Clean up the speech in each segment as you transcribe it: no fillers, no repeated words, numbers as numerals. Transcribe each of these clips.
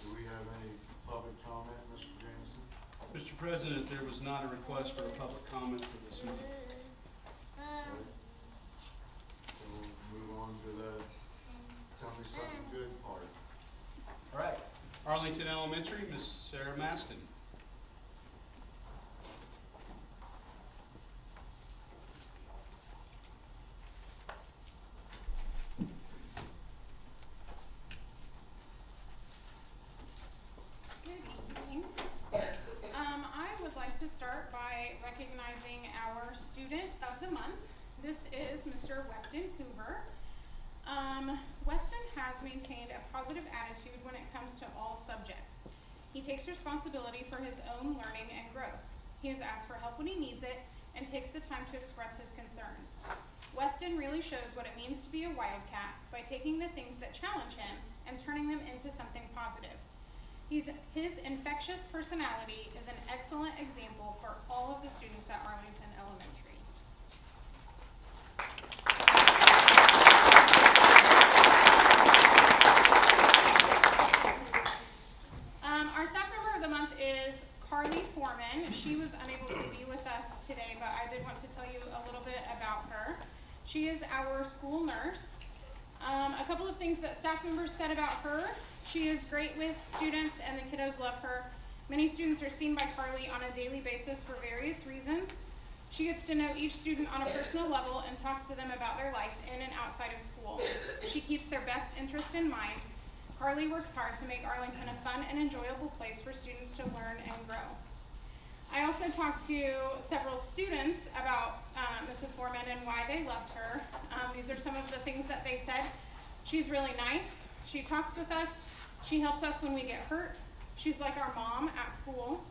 Do we have any public comment, Mr. Jameson? Mr. President, there was not a request for a public comment for this meeting. Okay. So we'll move on to the tell me something good part. All right. Arlington Elementary, Miss Sarah Maston. I would like to start by recognizing our student of the month. This is Mr. Weston Hoover. Weston has maintained a positive attitude when it comes to all subjects. He takes responsibility for his own learning and growth. He has asked for help when he needs it and takes the time to express his concerns. Weston really shows what it means to be a wildcat by taking the things that challenge him and turning them into something positive. His infectious personality is an excellent example for all of the students at Arlington Elementary. Our staff member of the month is Carly Foreman. She was unable to be with us today, but I did want to tell you a little bit about her. She is our school nurse. A couple of things that staff members said about her. She is great with students and the kiddos love her. Many students are seen by Carly on a daily basis for various reasons. She gets to know each student on a personal level and talks to them about their life in and outside of school. She keeps their best interest in mind. Carly works hard to make Arlington a fun and enjoyable place for students to learn and grow. I also talked to several students about Mrs. Foreman and why they loved her. These are some of the things that they said. She's really nice. She talks with us. She helps us when we get hurt. She's like our mom at school.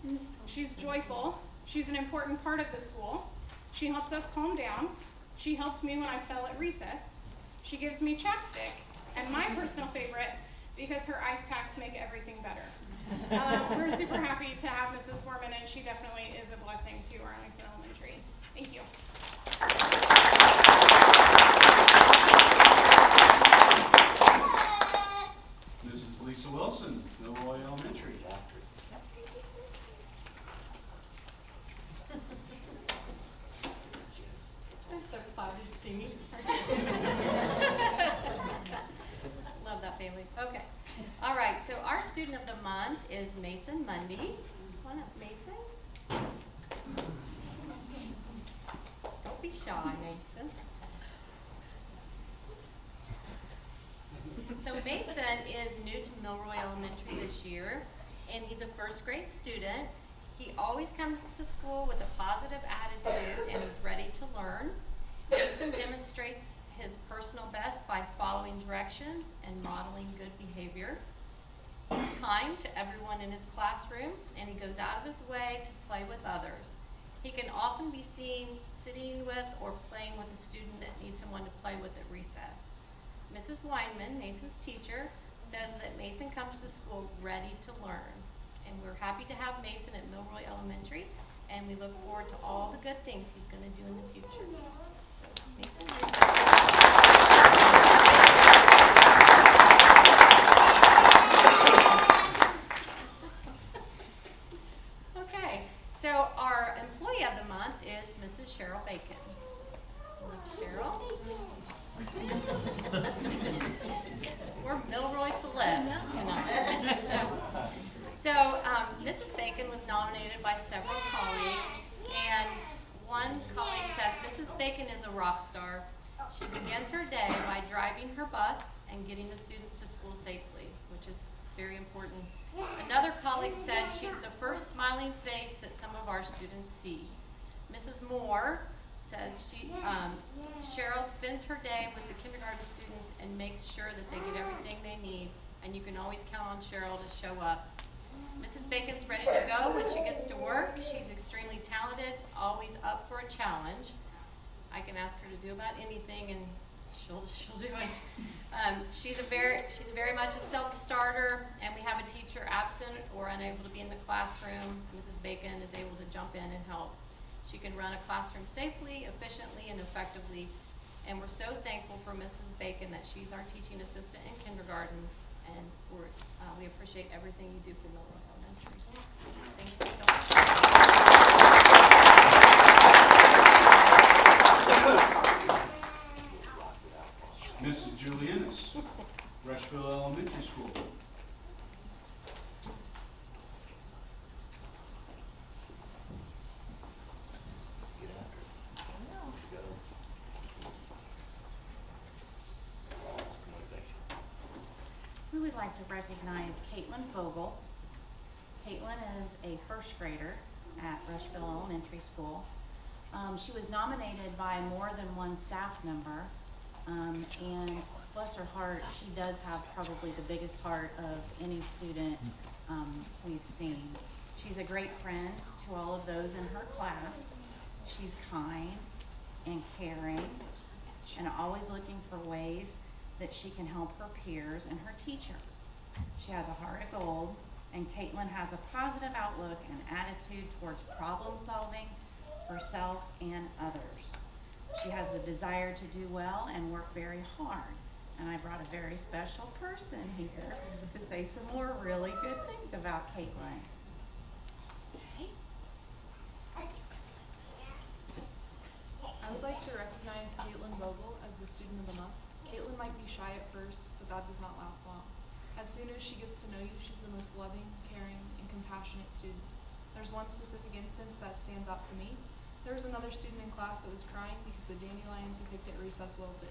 She's joyful. She's an important part of the school. She helps us calm down. She helped me when I fell at recess. She gives me chapstick. And my personal favorite, because her ice packs make everything better. We're super happy to have Mrs. Foreman, and she definitely is a blessing to Arlington Elementary. Thank you. Mrs. Lisa Wilson, Milroy Elementary. They're so excited to see me. Love that family. Okay. All right, so our student of the month is Mason Mundy. Come on up, Mason. Don't be shy, Mason. So Mason is new to Milroy Elementary this year, and he's a first grade student. He always comes to school with a positive attitude and is ready to learn. Mason demonstrates his personal best by following directions and modeling good behavior. He's kind to everyone in his classroom, and he goes out of his way to play with others. He can often be seen sitting with or playing with a student that needs someone to play with at recess. Mrs. Weinman, Mason's teacher, says that Mason comes to school ready to learn. And we're happy to have Mason at Milroy Elementary, and we look forward to all the good things he's going to do in the future. So, Mason, okay, so our employee of the month is Mrs. Cheryl Bacon. Cheryl? We're Milroy celebs tonight. So Mrs. Bacon was nominated by several colleagues, and one colleague says, Mrs. Bacon is a rock star. She begins her day by driving her bus and getting the students to school safely, which is very important. Another colleague said she's the first smiling face that some of our students see. Mrs. Moore says Cheryl spends her day with the kindergarten students and makes sure that they get everything they need, and you can always count on Cheryl to show up. Mrs. Bacon's ready to go when she gets to work. She's extremely talented, always up for a challenge. I can ask her to do about anything and she'll do it. She's very much a self-starter, and we have a teacher absent or unable to be in the classroom. Mrs. Bacon is able to jump in and help. She can run a classroom safely, efficiently, and effectively, and we're so thankful for Mrs. Bacon that she's our teaching assistant in kindergarten, and we appreciate everything you do for Milroy Elementary. Thank you so much. Mrs. Julianis, Rushville Elementary School. We would like to recognize Caitlin Vogel. Caitlin is a first grader at Rushville Elementary School. She was nominated by more than one staff member, and bless her heart, she does have probably the biggest heart of any student we've seen. She's a great friend to all of those in her class. She's kind and caring and always looking for ways that she can help her peers and her teacher. She has a heart of gold, and Caitlin has a positive outlook and attitude towards problem solving, herself and others. She has the desire to do well and work very hard. And I brought a very special person here to say some more really good things about Caitlin. Okay. I would like to recognize Caitlin Vogel as the Student of the Month. Caitlin might be shy at first, but that does not last long. As soon as she gets to know you, she's the most loving, caring, and compassionate student. There's one specific instance that stands out to me. There was another student in class that was crying because the dandelions he picked at recess wilted.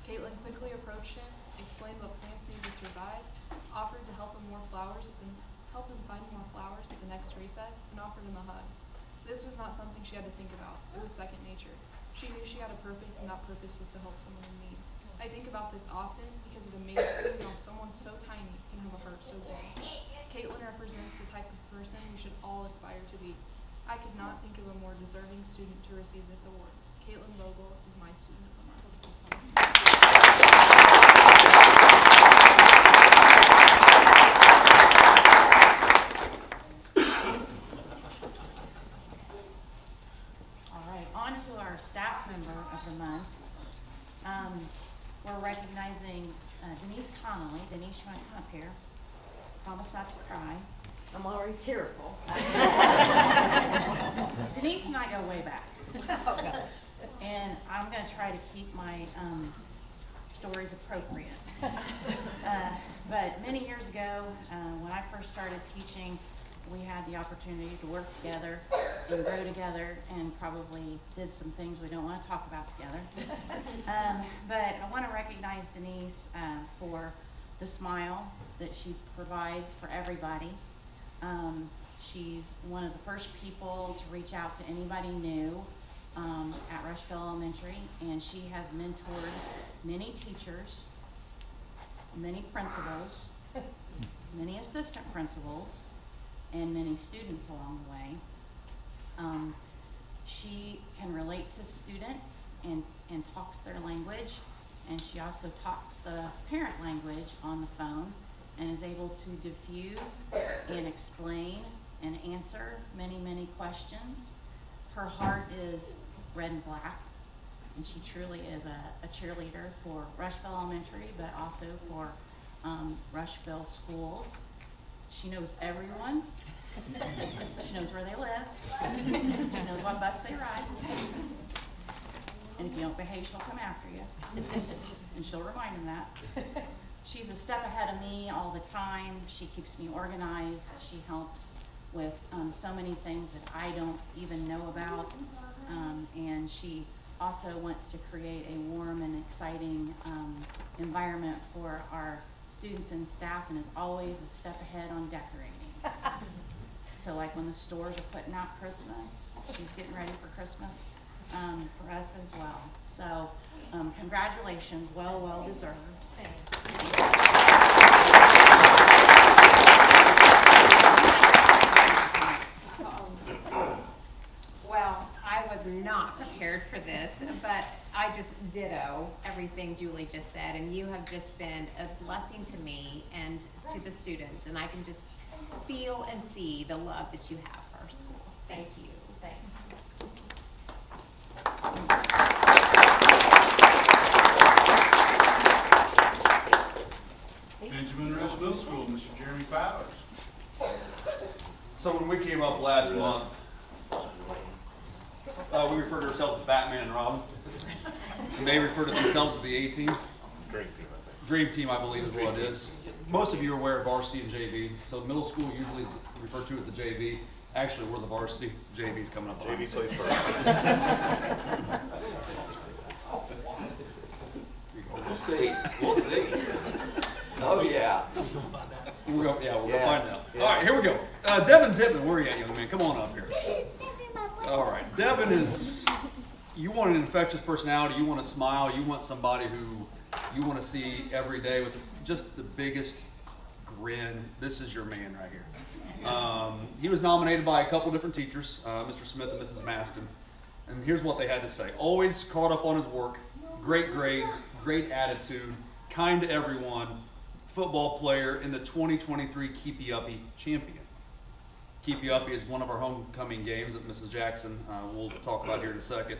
Caitlin quickly approached him, explained what plants need to survive, offered to help him find more flowers at the next recess, and offered him a hug. This was not something she had to think about. It was second nature. She knew she had a purpose, and that purpose was to help someone in need. I think about this often because it amazes me how someone so tiny can have a heart so big. Caitlin represents the type of person we should all aspire to be. I could not think of a more deserving student to receive this award. Caitlin Vogel is my Student of the Month. All right, on to our staff member of the month. We're recognizing Denise Connolly. Denise, you want to come up here? Promise not to cry. I'm already tearful. Denise and I go way back. Oh, gosh. And I'm going to try to keep my stories appropriate. But many years ago, when I first started teaching, we had the opportunity to work together and grow together, and probably did some things we don't want to talk about together. But I want to recognize Denise for the smile that she provides for everybody. She's one of the first people to reach out to anybody new at Rushville Elementary, and she has mentored many teachers, many principals, many assistant principals, and many students along the way. She can relate to students and talks their language, and she also talks the parent language on the phone and is able to diffuse and explain and answer many, many questions. Her heart is red and black, and she truly is a cheerleader for Rushville Elementary, but also for Rushville schools. She knows everyone. She knows where they live. She knows what bus they ride. And if you don't behave, she'll come after you. And she'll remind them that. She's a step ahead of me all the time. She keeps me organized. She helps with so many things that I don't even know about. And she also wants to create a warm and exciting environment for our students and staff, and is always a step ahead on decorating. So like when the stores are putting out Christmas, she's getting ready for Christmas for us as well. So congratulations, well deserved. Well, I was not prepared for this, but I just ditto everything Julie just said, and you have just been a blessing to me and to the students, and I can just feel and see the love that you have for our school. Thank you. Thanks. Benjamin Rush Middle School, Mr. Jeremy Powers. So when we came up last month, we referred to ourselves as Batman and Robin. And they refer to themselves as the A-Team. Dream Team, I believe is what it is. Most of you are aware of varsity and JV. So middle school usually is referred to as the JV. Actually, we're the varsity. JV's coming up. JV plays first. We'll see. We'll see. Oh yeah. We're gonna find out. Yeah. All right, here we go. Devin Dittman, where are you at, young man? Come on up here. All right, Devin is, you want an infectious personality, you want to smile, you want somebody who you want to see every day with just the biggest grin. This is your man right here. He was nominated by a couple different teachers, Mr. Smith and Mrs. Maston, and here's what they had to say. Always caught up on his work, great grades, great attitude, kind to everyone, football player, in the 2023 Keepy Uppy champion. Keepy Uppy is one of our homecoming games that Mrs. Jackson will talk about here in a second.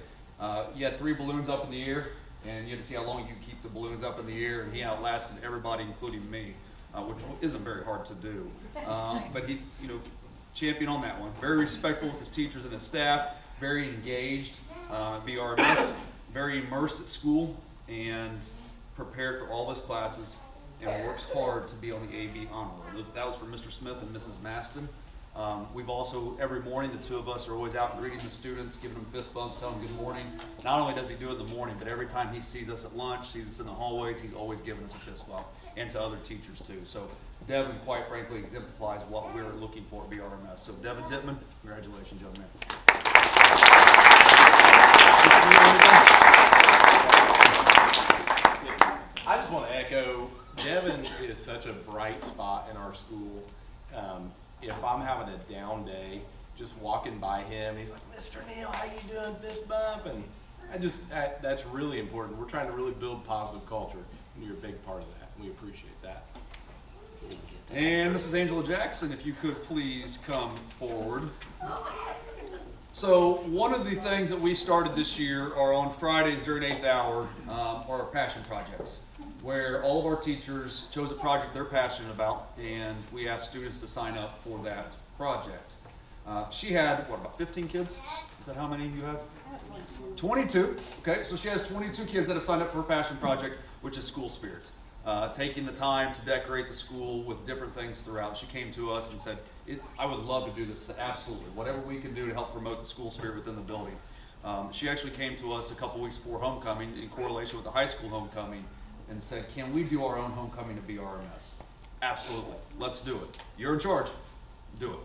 You had 3 balloons up in the air, and you had to see how long you could keep the balloons up in the air, and he outlasted everybody, including me, which isn't very hard to do. But he, champion on that one. Very respectful with his teachers and his staff, very engaged, BRMS, very immersed at school, and prepared for all of his classes, and works hard to be on the AB honor roll. That was from Mr. Smith and Mrs. Maston. We've also, every morning, the two of us are always out greeting the students, giving them fist bumps, telling them good morning. Not only does he do it in the morning, but every time he sees us at lunch, sees us in the hallways, he's always giving us a fist bump, and to other teachers too. So Devin, quite frankly, exemplifies what we're looking for at BRMS. So Devin Dittman, congratulations, young man. I just want to echo, Devin is such a bright spot in our school. If I'm having a down day, just walking by him, he's like, Mr. Neal, how you doing? Fist bump. And that's really important. We're trying to really build positive culture, and you're a big part of that. We appreciate that. And Mrs. Angela Jackson, if you could please come forward. So one of the things that we started this year are on Fridays during 8th hour are our passion projects, where all of our teachers chose a project they're passionate about, and we asked students to sign up for that project. She had, about 15 kids? Is that how many you have? 22. Okay, so she has 22 kids that have signed up for her passion project, which is School Spirit. Taking the time to decorate the school with different things throughout. She came to us and said, I would love to do this, absolutely. Whatever we can do to help promote the school spirit within the building. She actually came to us a couple weeks before homecoming in correlation with the high school homecoming and said, can we do our own homecoming to BRMS? Absolutely, let's do it. You're in charge, do it.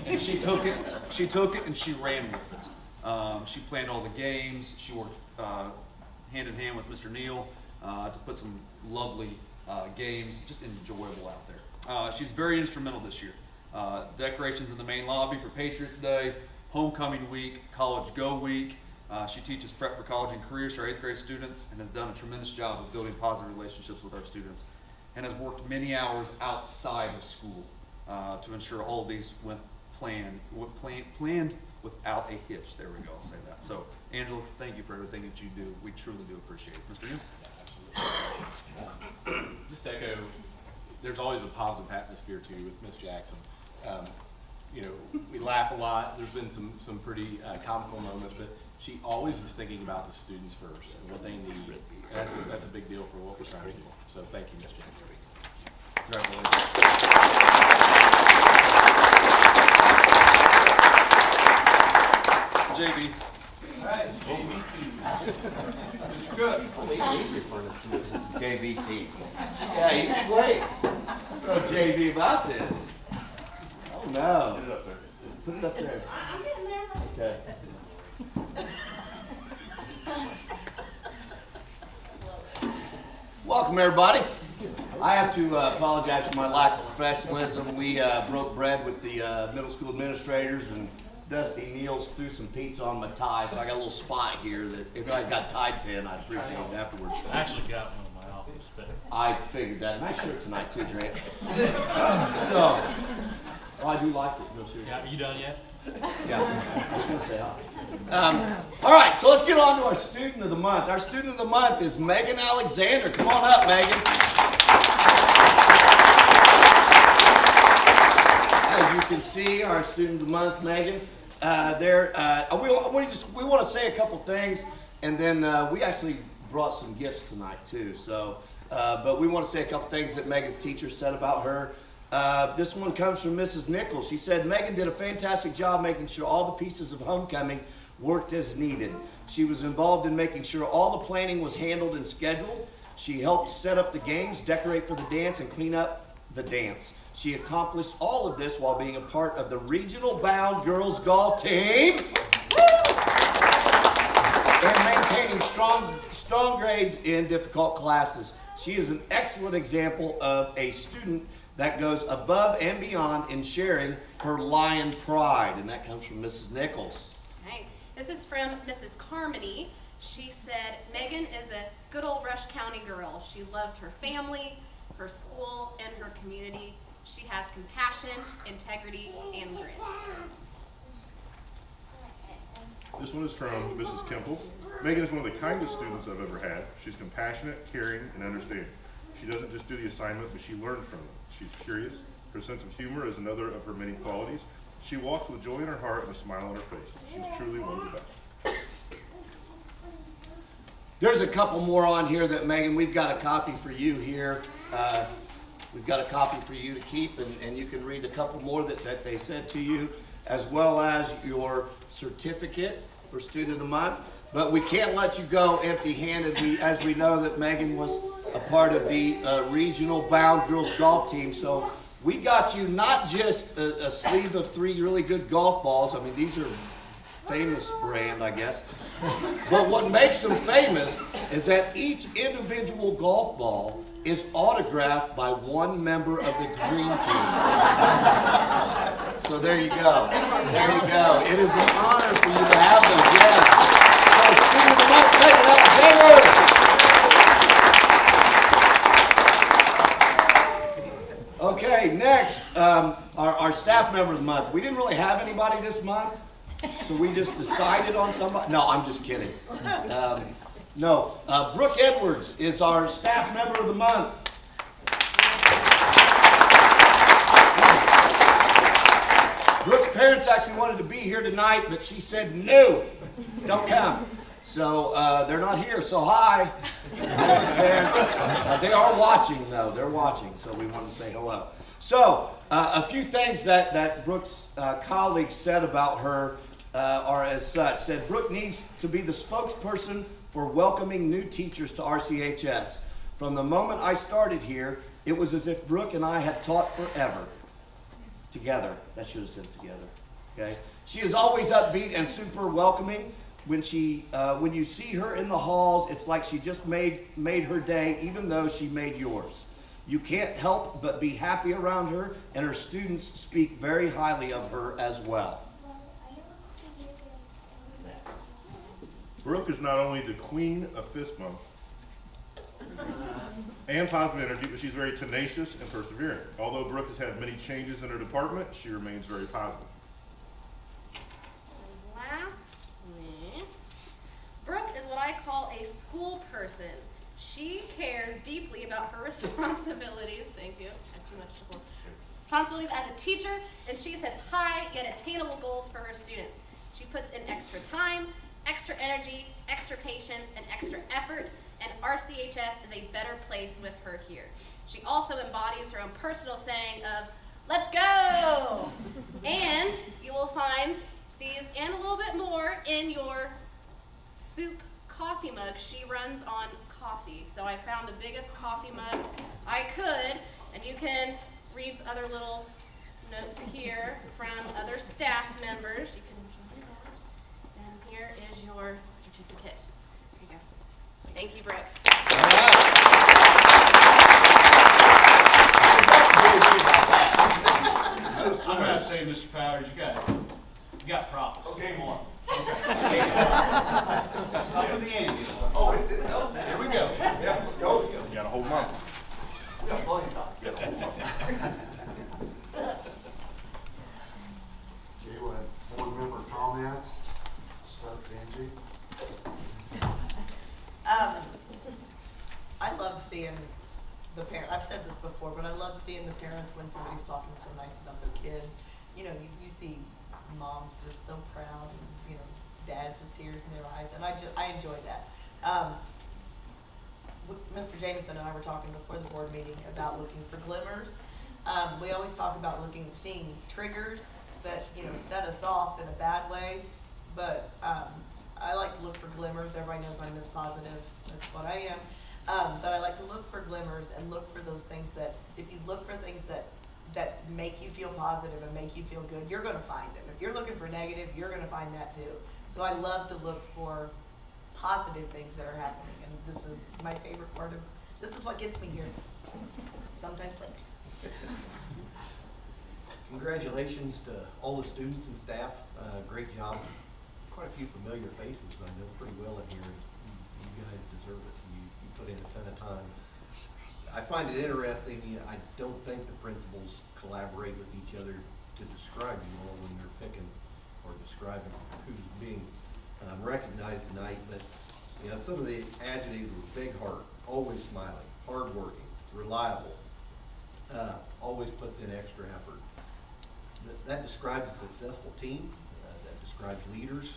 And she took it and she ran with it. She planned all the games, she worked hand in hand with Mr. Neal to put some lovely games, just enjoyable out there. She's very instrumental this year. Decorations in the main lobby for Patriots Day, homecoming week, college go week. She teaches prep for college and careers to our 8th grade students and has done a tremendous job of building positive relationships with our students, and has worked many hours outside of school to ensure all of these went planned without a hitch. There we go, I'll say that. So Angela, thank you for everything that you do. We truly do appreciate it. Mr. Neal? Just to echo, there's always a positive atmosphere too with Miss Jackson. We laugh a lot. There's been some pretty comical moments, but she always is thinking about the students first and what they need. And that's a big deal for what we're trying to do. So thank you, Miss Jackson. JV, All right, Mr. Cook. He's referring to this as the JV team. Yeah, he's wait. No JV about this. Oh no. Put it up there. I'm getting there. Okay. Welcome, everybody. I have to apologize for my lack of professionalism. We broke bread with the middle school administrators, and Dusty Neals threw some pizza on my tie, so I got a little spot here that if I got Tide pin, I'd appreciate it afterwards. I actually got one in my office, but I figured that. Nice shirt tonight too, Grant. So, oh, I do like it. No, seriously. yeah, you done yet? Yeah, I just want to say hi. All right, so let's get on to our student of the month. Our student of the month is Megan Alexander. Come on up, Megan. As you can see, our student of the month, Megan. We want to say a couple things, and then we actually brought some gifts tonight too. So, but we want to say a couple things that Megan's teacher said about her. This one comes from Mrs. Nichols. She said, Megan did a fantastic job making sure all the pieces of homecoming worked as needed. She was involved in making sure all the planning was handled and scheduled. She helped set up the games, decorate for the dance, and clean up the dance. She accomplished all of this while being a part of the regional bound girls golf team and maintaining strong grades in difficult classes. She is an excellent example of a student that goes above and beyond in sharing her lion pride, and that comes from Mrs. Nichols. Right. This is from Mrs. Carmody. She said, Megan is a good old Rush County girl. She loves her family, her school, and her community. She has compassion, integrity, and grit. This one is from Mrs. Kemple. Megan is one of the kindest students I've ever had. She's compassionate, caring, and understanding. She doesn't just do the assignment, but she learns from it. She's curious. Her sense of humor is another of her many qualities. She walks with joy in her heart and a smile on her face. She's truly one of the best. There's a couple more on here that, Megan, we've got a copy for you here. We've got a copy for you to keep, and you can read a couple more that they said to you, as well as your certificate for Student of the Month. But we can't let you go empty-handed. As we know that Megan was a part of the regional bound girls golf team, so we got you not just a sleeve of 3 really good golf balls. I mean, these are famous brand, I guess. But what makes them famous is that each individual golf ball is autographed by one member of the green team. So there you go. There you go. It is an honor for you to have them. Yes. So, Student of the Month, Megan Alexander. Okay, next, our staff member of the month. We didn't really have anybody this month, so we just decided on somebody. No, I'm just kidding. Brooke Edwards is our staff member of the month. Brooke's parents actually wanted to be here tonight, but she said, no, don't come. So they're not here, so hi. Brooke's parents. They are watching, though. They're watching, so we want to say hello. So a few things that Brooke's colleagues said about her are as such. Said, Brooke needs to be the spokesperson for welcoming new teachers to RCHS. From the moment I started here, it was as if Brooke and I had taught forever. Together. That should have said together. Okay. She is always upbeat and super welcoming. When you see her in the halls, it's like she just made her day, even though she made yours. You can't help but be happy around her, and her students speak very highly of her as well. Brooke is not only the queen of fist bump and positive energy, but she's very tenacious and persevering. Although Brooke has had many changes in her department, she remains very positive. Lastly, Brooke is what I call a school person. She cares deeply about her responsibilities. Thank you. I had too much responsibilities as a teacher, and she sets high yet attainable goals for her students. She puts in extra time, extra energy, extra patience, and extra effort, and RCHS is a better place with her here. She also embodies her own personal saying of, let's go! And you will find these and a little bit more in your soup coffee mug. She runs on coffee. So I found the biggest coffee mug I could, and you can read other little notes here from other staff members. You can join that. And here is your certificate. Here you go. Thank you, Brooke. I'm gonna say, Mr. Powers, you got props. Okay, more. Okay. Up with the ante. Oh, it's up there. Here we go. Yeah, let's go. You got a whole month. We got plenty of time. You got a whole month. Okay, we'll have board member comments. Start with Angie. I love seeing the parent. I've said this before, but I love seeing the parents when somebody's talking so nice about their kids. You know, you see moms just so proud, and you know, dads with tears in their eyes, and I enjoy that. Mr. Jameson and I were talking before the board meeting about looking for glimmers. We always talk about seeing triggers that, you know, set us off in a bad way, but I like to look for glimmers. Everybody knows I'm Miss Positive. That's what I am. But I like to look for glimmers and look for those things that, if you look for things that make you feel positive and make you feel good, you're going to find them. If you're looking for negative, you're going to find that too. So I love to look for positive things that are happening, and this is my favorite part of, this is what gets me here. Sometimes late. Congratulations to all the students and staff. Great job. Quite a few familiar faces I know pretty well in here. You guys deserve it. You put in a ton of time. I find it interesting. I don't think the principals collaborate with each other to describe you all when they're picking or describing who's being recognized tonight. But you know, some of the adjectives were big heart, always smiling, hardworking, reliable, always puts in extra effort. That describes a successful team. That describes leaders,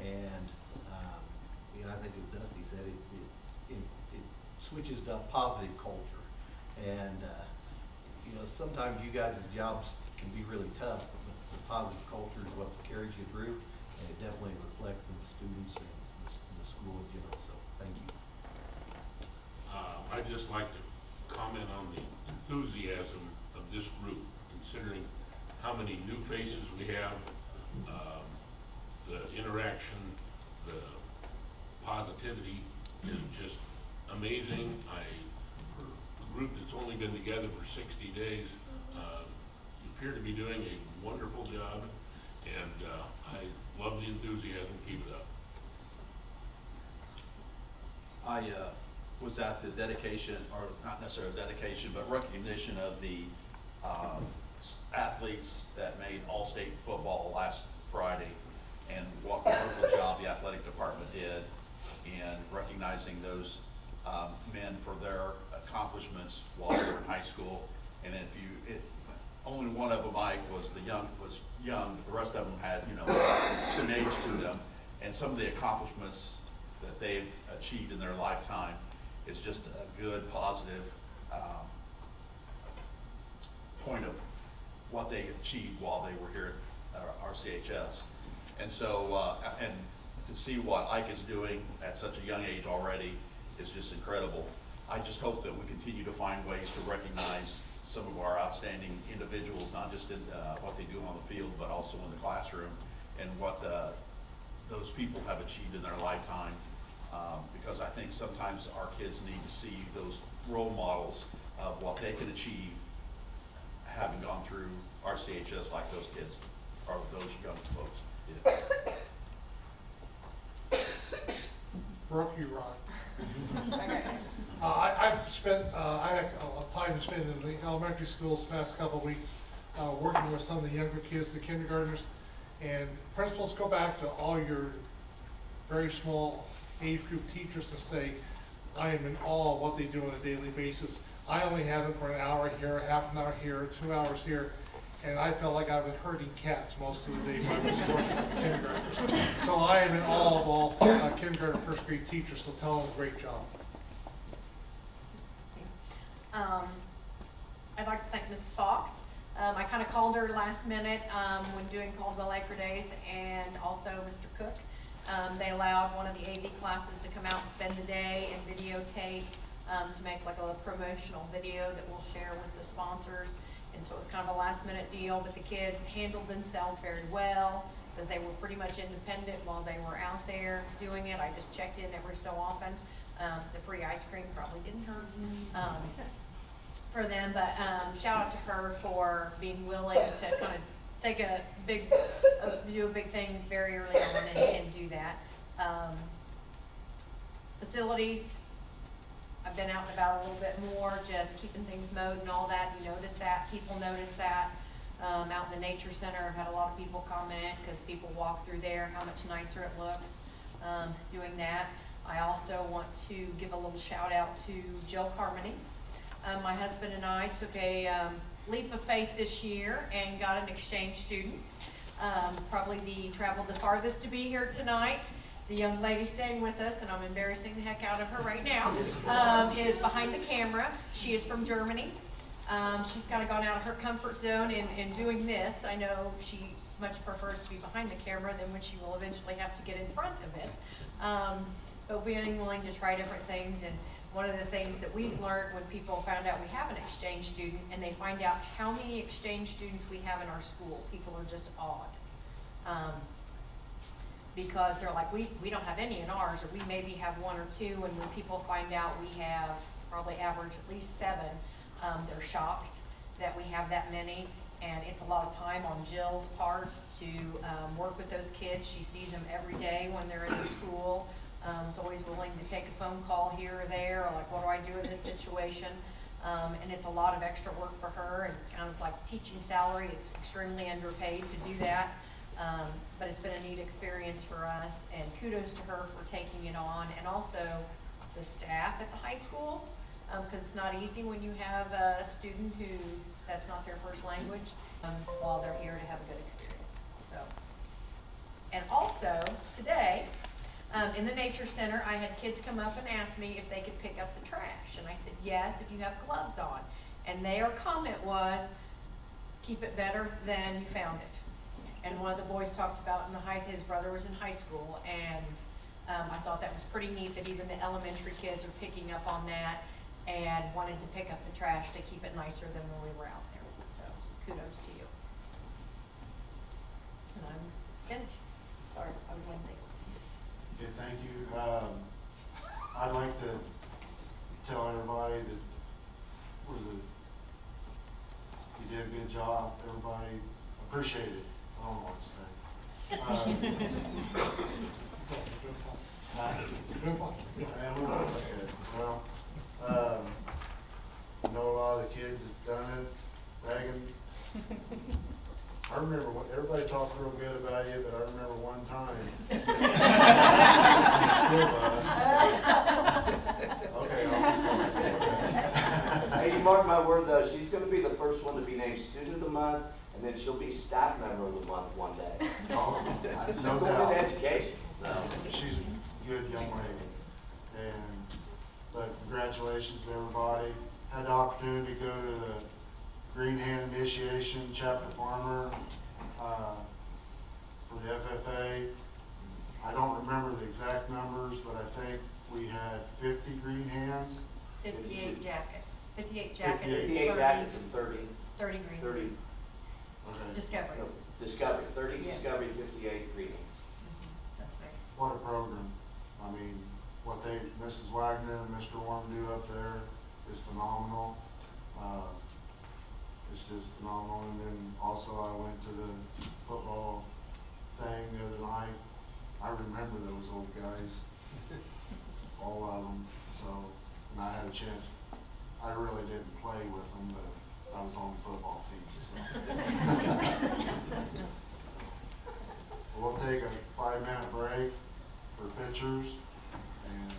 and you know, I think as Dusty said, it switches to a positive culture. And you know, sometimes you guys' jobs can be really tough, but the positive culture is what carries you through, and it definitely reflects in the students and the school in general. So thank you. I'd just like to comment on the enthusiasm of this group, considering how many new faces we have, the interaction, the positivity is just amazing. For a group that's only been together for 60 days, you appear to be doing a wonderful job, and I love the enthusiasm. Keep it up. I was at the dedication, or not necessarily dedication, but recognition of the athletes that made All-State football last Friday, and what a wonderful job the athletic department did in recognizing those men for their accomplishments while they were in high school. And only one of them, Mike, was young, but the rest of them had, you know, some age to them, and some of the accomplishments that they've achieved in their lifetime is just a good, positive point of what they achieved while they were here at RCHS. And so, and to see what Ike is doing at such a young age already is just incredible. I just hope that we continue to find ways to recognize some of our outstanding individuals, not just in what they do on the field, but also in the classroom, and what those people have achieved in their lifetime. Because I think sometimes our kids need to see those role models of what they can achieve having gone through RCHS like those kids, or those young folks did. Brooke, you rock. I've spent I had a lot of time spent in the elementary schools the past couple of weeks working with some of the younger kids, the kindergartners, and principals, go back to all your very small age group teachers and say, I am in awe of what they do on a daily basis. I only had them for an hour here, half an hour here, 2 hours here, and I felt like I was herding cats most of the day when I was working with the kindergartners. So I am in awe of all kindergarten, first grade teachers, so tell them a great job. I'd like to thank Mrs. Fox. I kind of called her last minute when doing Caldwell Acre Days, and also Mr. Cook. They allowed one of the AV classes to come out and spend the day and videotape, to make like a promotional video that we'll share with the sponsors. And so it was kind of a last minute deal, but the kids handled themselves very well because they were pretty much independent while they were out there doing it. I just checked in every so often. The free ice cream probably didn't hurt for them, but shout out to her for being willing to kind of take do a big thing very early on and do that. Facilities, I've been out and about a little bit more, just keeping things mowed and all that. You notice that, people notice that. Out in the nature center, I've had a lot of people comment because people walk through there, how much nicer it looks doing that. I also want to give a little shout out to Jill Carmody. My husband and I took a leap of faith this year and got an exchange student. Probably traveled the farthest to be here tonight. The young lady staying with us, and I'm embarrassing the heck out of her right now, is behind the camera. She is from Germany. She's kind of gone out of her comfort zone in doing this. I know she much prefers to be behind the camera than when she will eventually have to get in front of it. But being willing to try different things, and one of the things that we've learned when people found out we have an exchange student and they find out how many exchange students we have in our school, people are just awed. Because they're like, we don't have any in ours, or we maybe have one or two, and when people find out we have probably average at least 7, they're shocked that we have that many, and it's a lot of time on Jill's part to work with those kids. She sees them every day when they're in the school. Is always willing to take a phone call here or there, or like, what do I do in this situation? And it's a lot of extra work for her, and kind of like teaching salary. It's extremely underpaid to do that. But it's been a neat experience for us, and kudos to her for taking it on, and also the staff at the high school, because it's not easy when you have a student who that's not their first language, while they're here to have a good experience. So, and also today, in the nature center, I had kids come up and ask me if they could pick up the trash, and I said yes if you have gloves on, and their comment was, keep it better than you found it. And one of the boys talked about his brother was in high school, and I thought that was pretty neat that even the elementary kids are picking up on that and wanted to pick up the trash to keep it nicer than when we were out there. So kudos to you. And I'm finished. Sorry, I was lengthy. Okay, thank you. I'd like to tell everybody that you did a good job. Everybody appreciate it. I don't know what to say. Okay. Well, I know a lot of the kids has done it. Megan, I remember what everybody talked real good about you, but I remember one time. School bus. Okay. Hey, you mark my word though, she's gonna be the first one to be named Student of the Month, and then she'll be Staff Member of the Month one day. Oh, She's no going doubt. into education, so. She's a good young lady. But congratulations to everybody. Had the opportunity to go to the Green Hand Initiation Chapter Farmer for the FFA. I don't remember the exact numbers, but I think we had 50 green hands. 58 jackets. 58 jackets. 58 jackets and 30. 30 green. 30. Okay. Discovery. No, Discovery, 30 Yeah. Discovery, 58 greetings. That's right. What a program. I mean, what Mrs. Wagner and Mr. Warren do up there is phenomenal. It's just phenomenal. And then also I went to the football thing the other night. I remember those old guys, all of them. So, and I had a chance. I really didn't play with them, but I was on the football team. So. We'll take a 5-minute break for pictures and.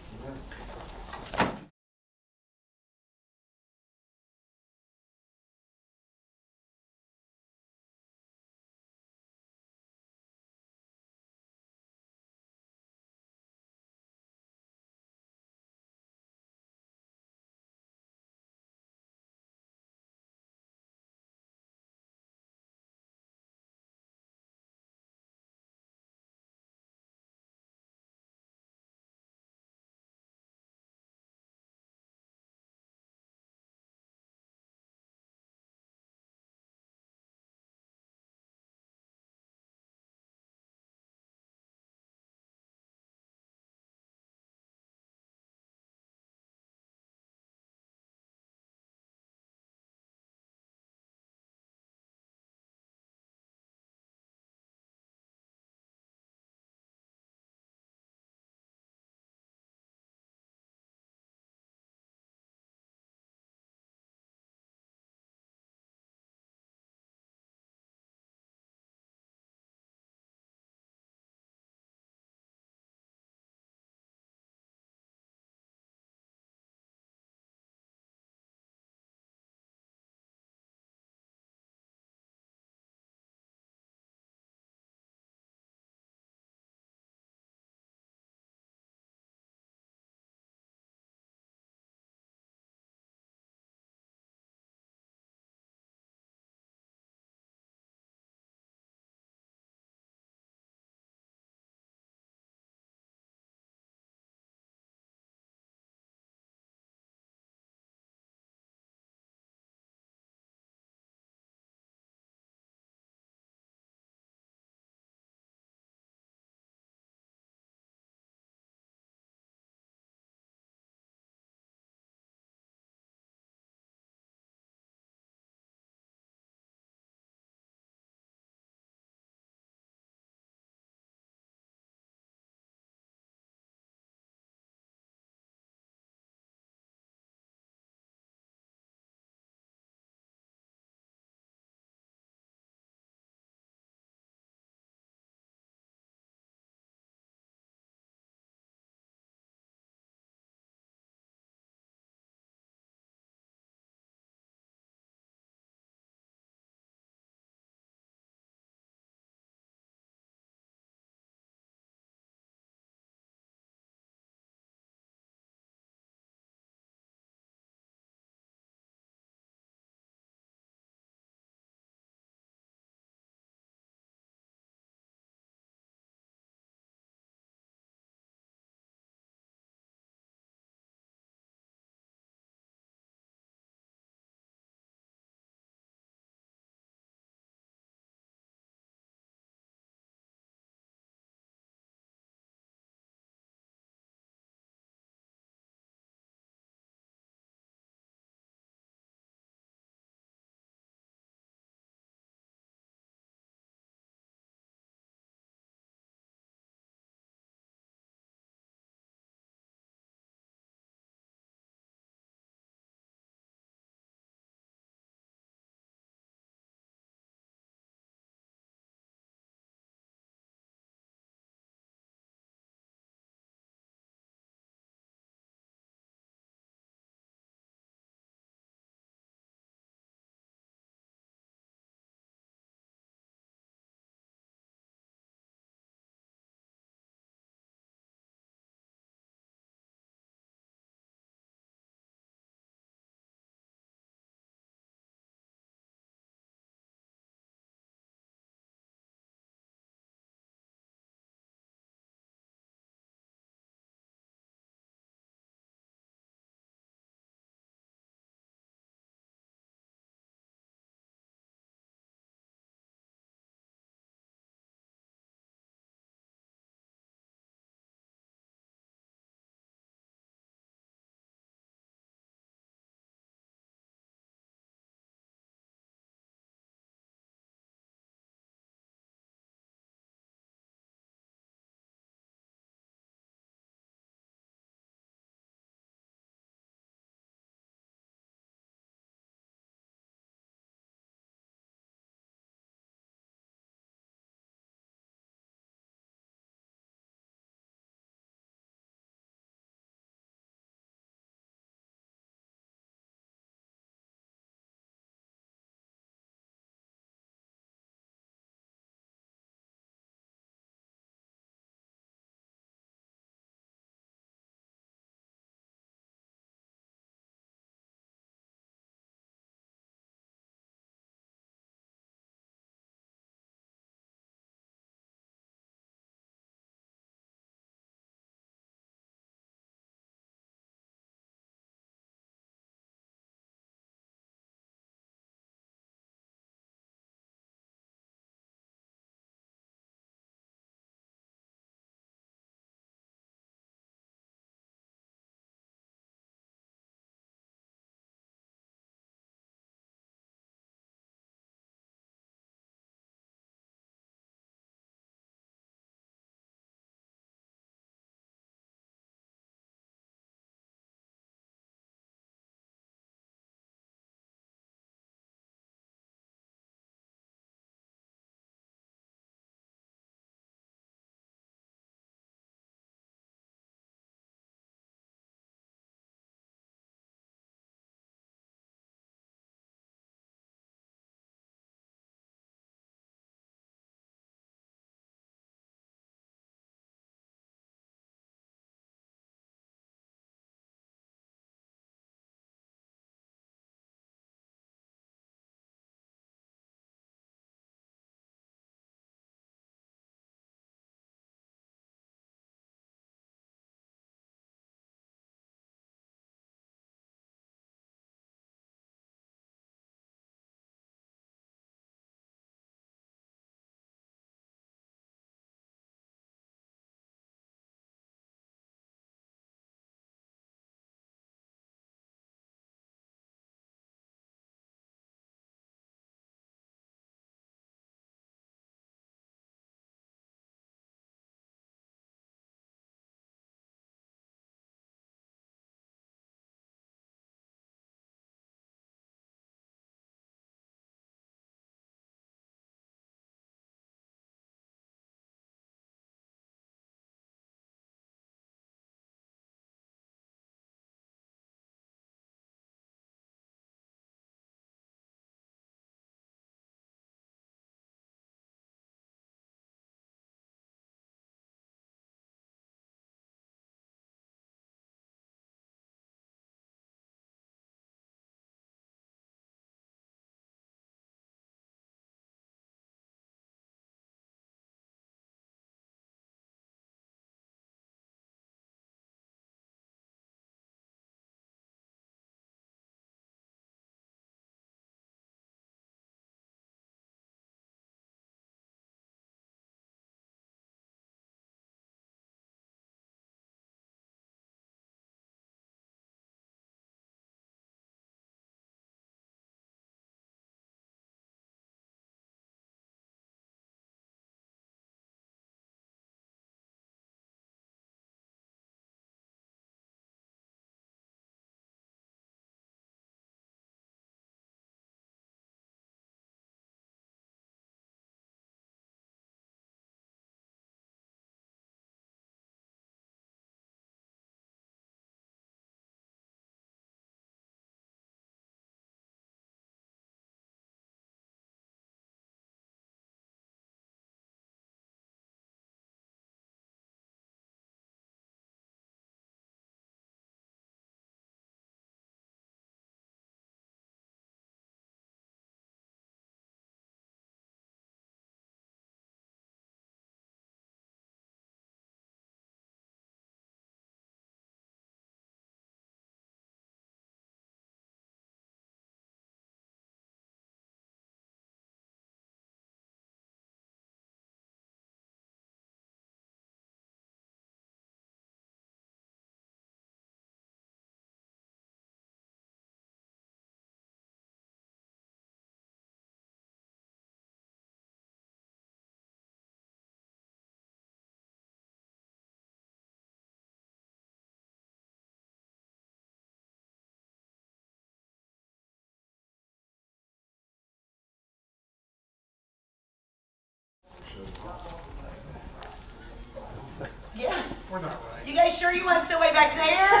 We're not right. You guys sure you want to sit way back there?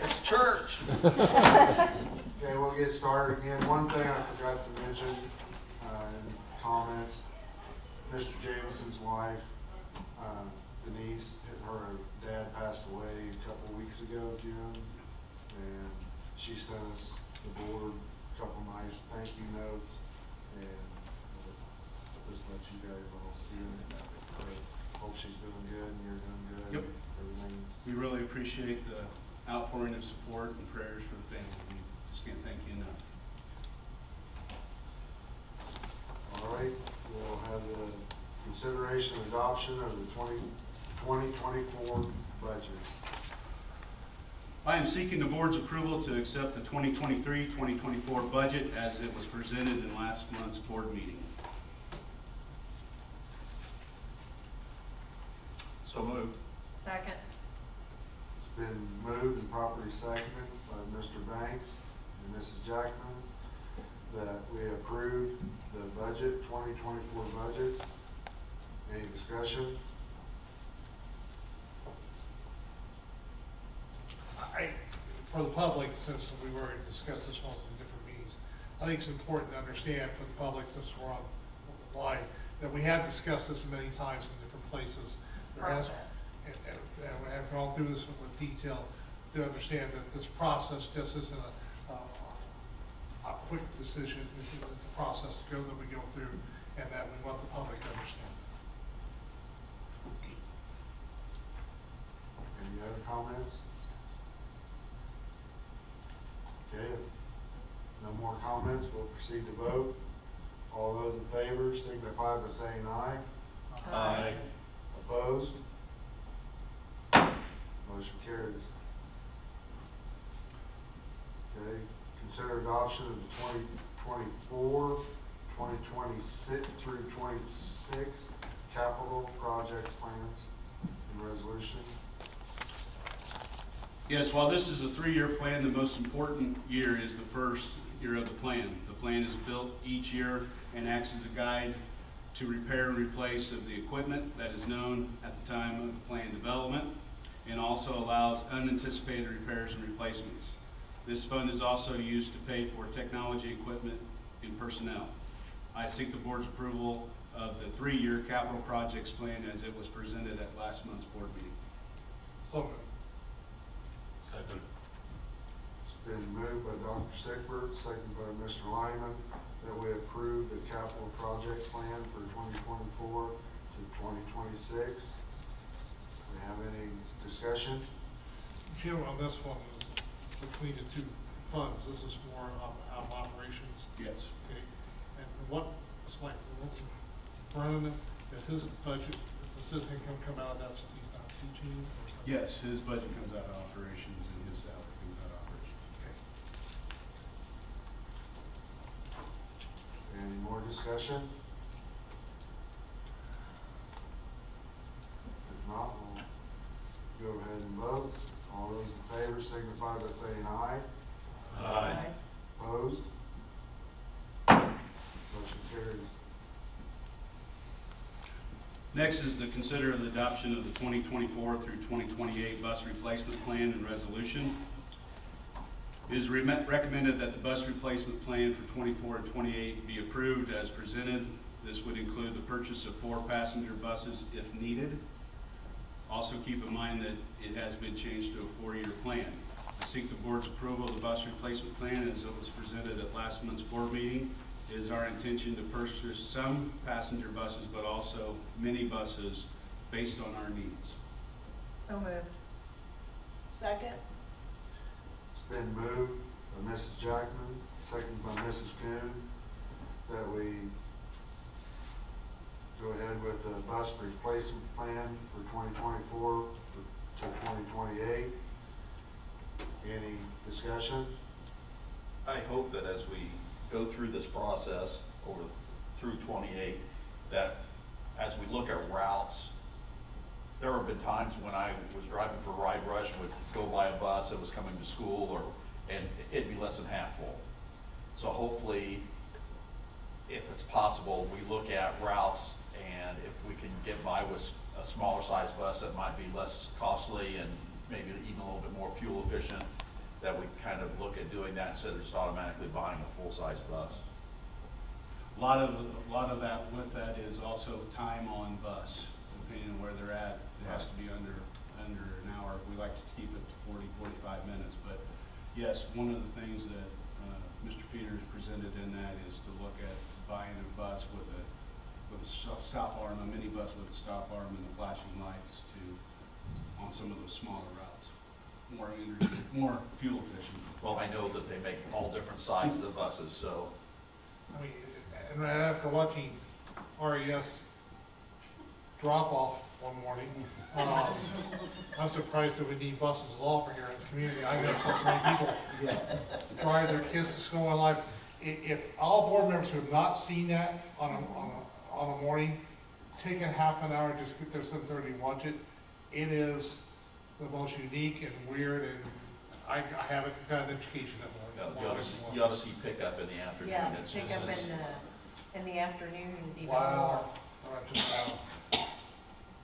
It's church. Okay, we'll get started again. One thing I forgot to mention in comments, Mr. Jameson's wife, Denise, her dad passed away a couple weeks ago, June, and she sent us, the board, a couple nice thank you notes, and just let you guys all see it. Hope she's doing good and you're doing good. Yep. Everything's We really appreciate the outpouring of support and prayers for the family. We just can't thank you enough. all right. We'll have the consideration and adoption of the 2024 budgets. I am seeking the board's approval to accept the 2023-2024 budget as it was presented in last month's board meeting. So moved. Second. It's been moved and properly seconded by Mr. Banks and Mrs. Jackman that we approve the budget, 2024 budgets. Any discussion? For the public, since we've already discussed this once in different meetings, I think it's important to understand for the public, since we're on live, that we have discussed this many times in different places. Process. And we have gone through this with detail to understand that this process just isn't a quick decision. It's a process that we go through, and that we want the public to understand. Any other comments? Okay, if no more comments, we'll proceed to vote. All those in favor signify by saying aye. Aye. Opposed? Motion carries. Okay, consider adoption of the 2024, 2026 through 26 capital projects plans and resolution. Yes, while this is a 3-year plan, the most important year is the first year of the plan. The plan is built each year and acts as a guide to repair and replace of the equipment that is known at the time of the plan development, and also allows unanticipated repairs and replacements. This fund is also used to pay for technology, equipment, and personnel. I seek the board's approval of the 3-year capital projects plan as it was presented at last month's board meeting. So moved. Second. It's been moved by Dr. Sickbert, seconded by Mr. Lyman, that we approve the capital project plan for 2024 to 2026. Do we have any discussion? Jim, on this one, between the two funds, this is more out of operations. Yes. Okay, and what, it's like, Vernon, is his budget, does his income come out of that since he's not teaching or something? Yes, his budget comes out of operations and his salary comes out of operations. Okay. Any more discussion? If not, we'll go ahead and vote. All those in favor signify by saying aye. Aye. Opposed? Motion carries. Next is to consider the adoption of the 2024 through 2028 bus replacement plan and resolution. It is recommended that the bus replacement plan for 24 and 28 be approved as presented. This would include the purchase of 4 passenger buses if needed. Also keep in mind that it has been changed to a 4-year plan. I seek the board's approval of the bus replacement plan as it was presented at last month's board meeting. It is our intention to purchase some passenger buses, but also mini buses based on our needs. So moved. Second. It's been moved by Mrs. Jackman, seconded by Mrs. Kuhn, that we go ahead with the bus replacement plan for 2024 to 2028. Any discussion? I hope that as we go through this process through 28, that as we look at routes, there have been times when I was driving for Ride Rush and would go by a bus that was coming to school, and it'd be less than half full. So hopefully, if it's possible, we look at routes, and if we can get by with a smaller size bus that might be less costly and maybe even a little bit more fuel efficient, that we kind of look at doing that instead of just automatically buying a full-size bus. A lot of that with that is also time on bus, depending on where they're at. It has to be under an hour. We like to keep it to 40, 45 minutes. But yes, one of the things that Mr. Peters presented in that is to look at buying a bus with a stop arm, a mini bus with a stop arm and the flashing lights on some of those smaller routes. More fuel efficient. Well, I know that they make all different sizes of buses, so. I mean, and right after watching RES drop off one morning, I'm surprised that we need buses at all for here in the community. I know so many people drive their kids to school in life. If all board members who have not seen that on a morning, take a half an hour, just get there 7:30 and watch it. It is the most unique and weird, and I haven't got an education that morning. You ought to see pickup in the afternoon. Yeah, It's pick just- up in the afternoon is even more. Wow. All right, just now.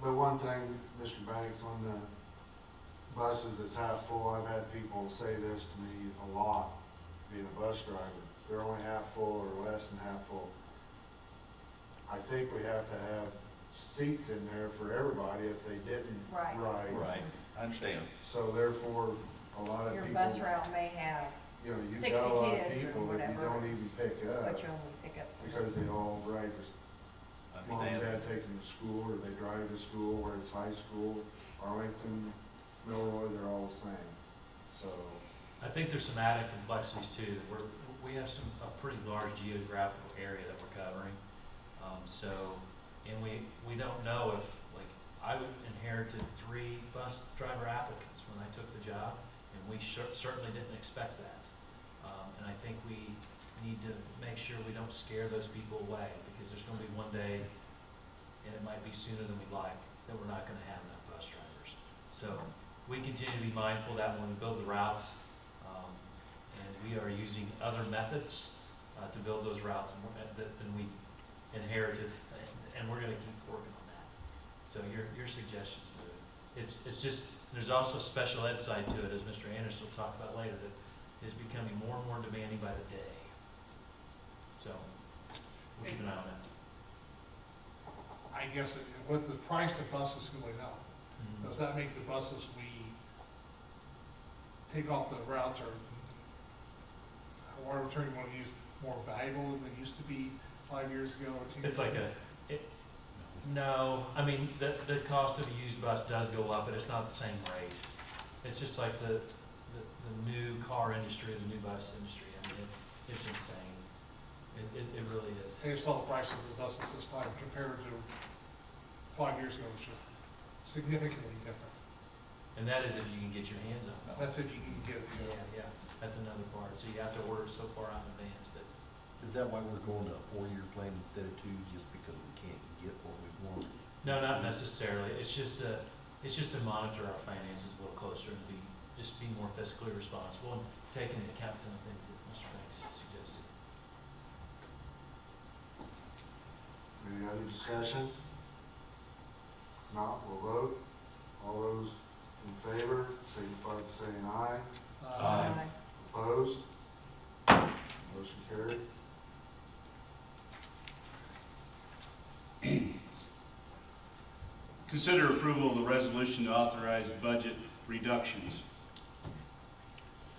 But one thing, Mr. Banks, on the buses that's half full, I've had people say this to me a lot, being a bus driver. They're only half full or less than half full. I think we have to have seats in there for everybody if they didn't Right. ride. Right, I understand. So therefore, a lot of Your people, bus route may have you know, you've 60 got a lot of kids or people that you whatever, don't even pick up but you only pick up some. because they all ride with mom and Understand. dad take them to school, or they drive to school, where it's high school, Arlington, Milroy, they're all the same. So, I think there's some added complexities too. We have a pretty large geographical area that we're covering. And we don't know if, like, I inherited 3 bus driver applicants when I took the job, and we certainly didn't expect that. And I think we need to make sure we don't scare those people away, because there's gonna be one day, and it might be sooner than we'd like, that we're not gonna have enough bus drivers. So we continue to be mindful that when we build the routes, and we are using other methods to build those routes than we inherited, and we're gonna keep working on that. So your suggestions to it. It's just, there's also a special ed side to it, as Mr. Anderson will talk about later, that is becoming more and more demanding by the day. So we'll keep an eye on that. I guess with the price of buses going up, does that make the buses we take off the routes, or whatever term you want to use, more valuable than they used to be 5 years ago or 2 years It's like ago? no, I mean, the cost of a used bus does go up, but it's not the same rate. It's just like the new car industry, the new bus industry. I mean, it's insane. It really is. I just saw the prices of the buses this time compared to 5 years ago, which is significantly different. And that is if you can get your hands on it. That's if you can get it. Yeah, that's another part. So you have to order so far out in advance, but Is that why we're going to a 4-year plan instead of 2, just because we can't get what we want? no, not necessarily. It's just to monitor our finances a little closer and just be more fiscally responsible and take into account some of the things that Mr. Banks suggested. any other discussion? Not, we'll vote. All those in favor, signify by saying aye. Aye. Opposed? Motion carried. Consider approval of the resolution to authorize budget reductions.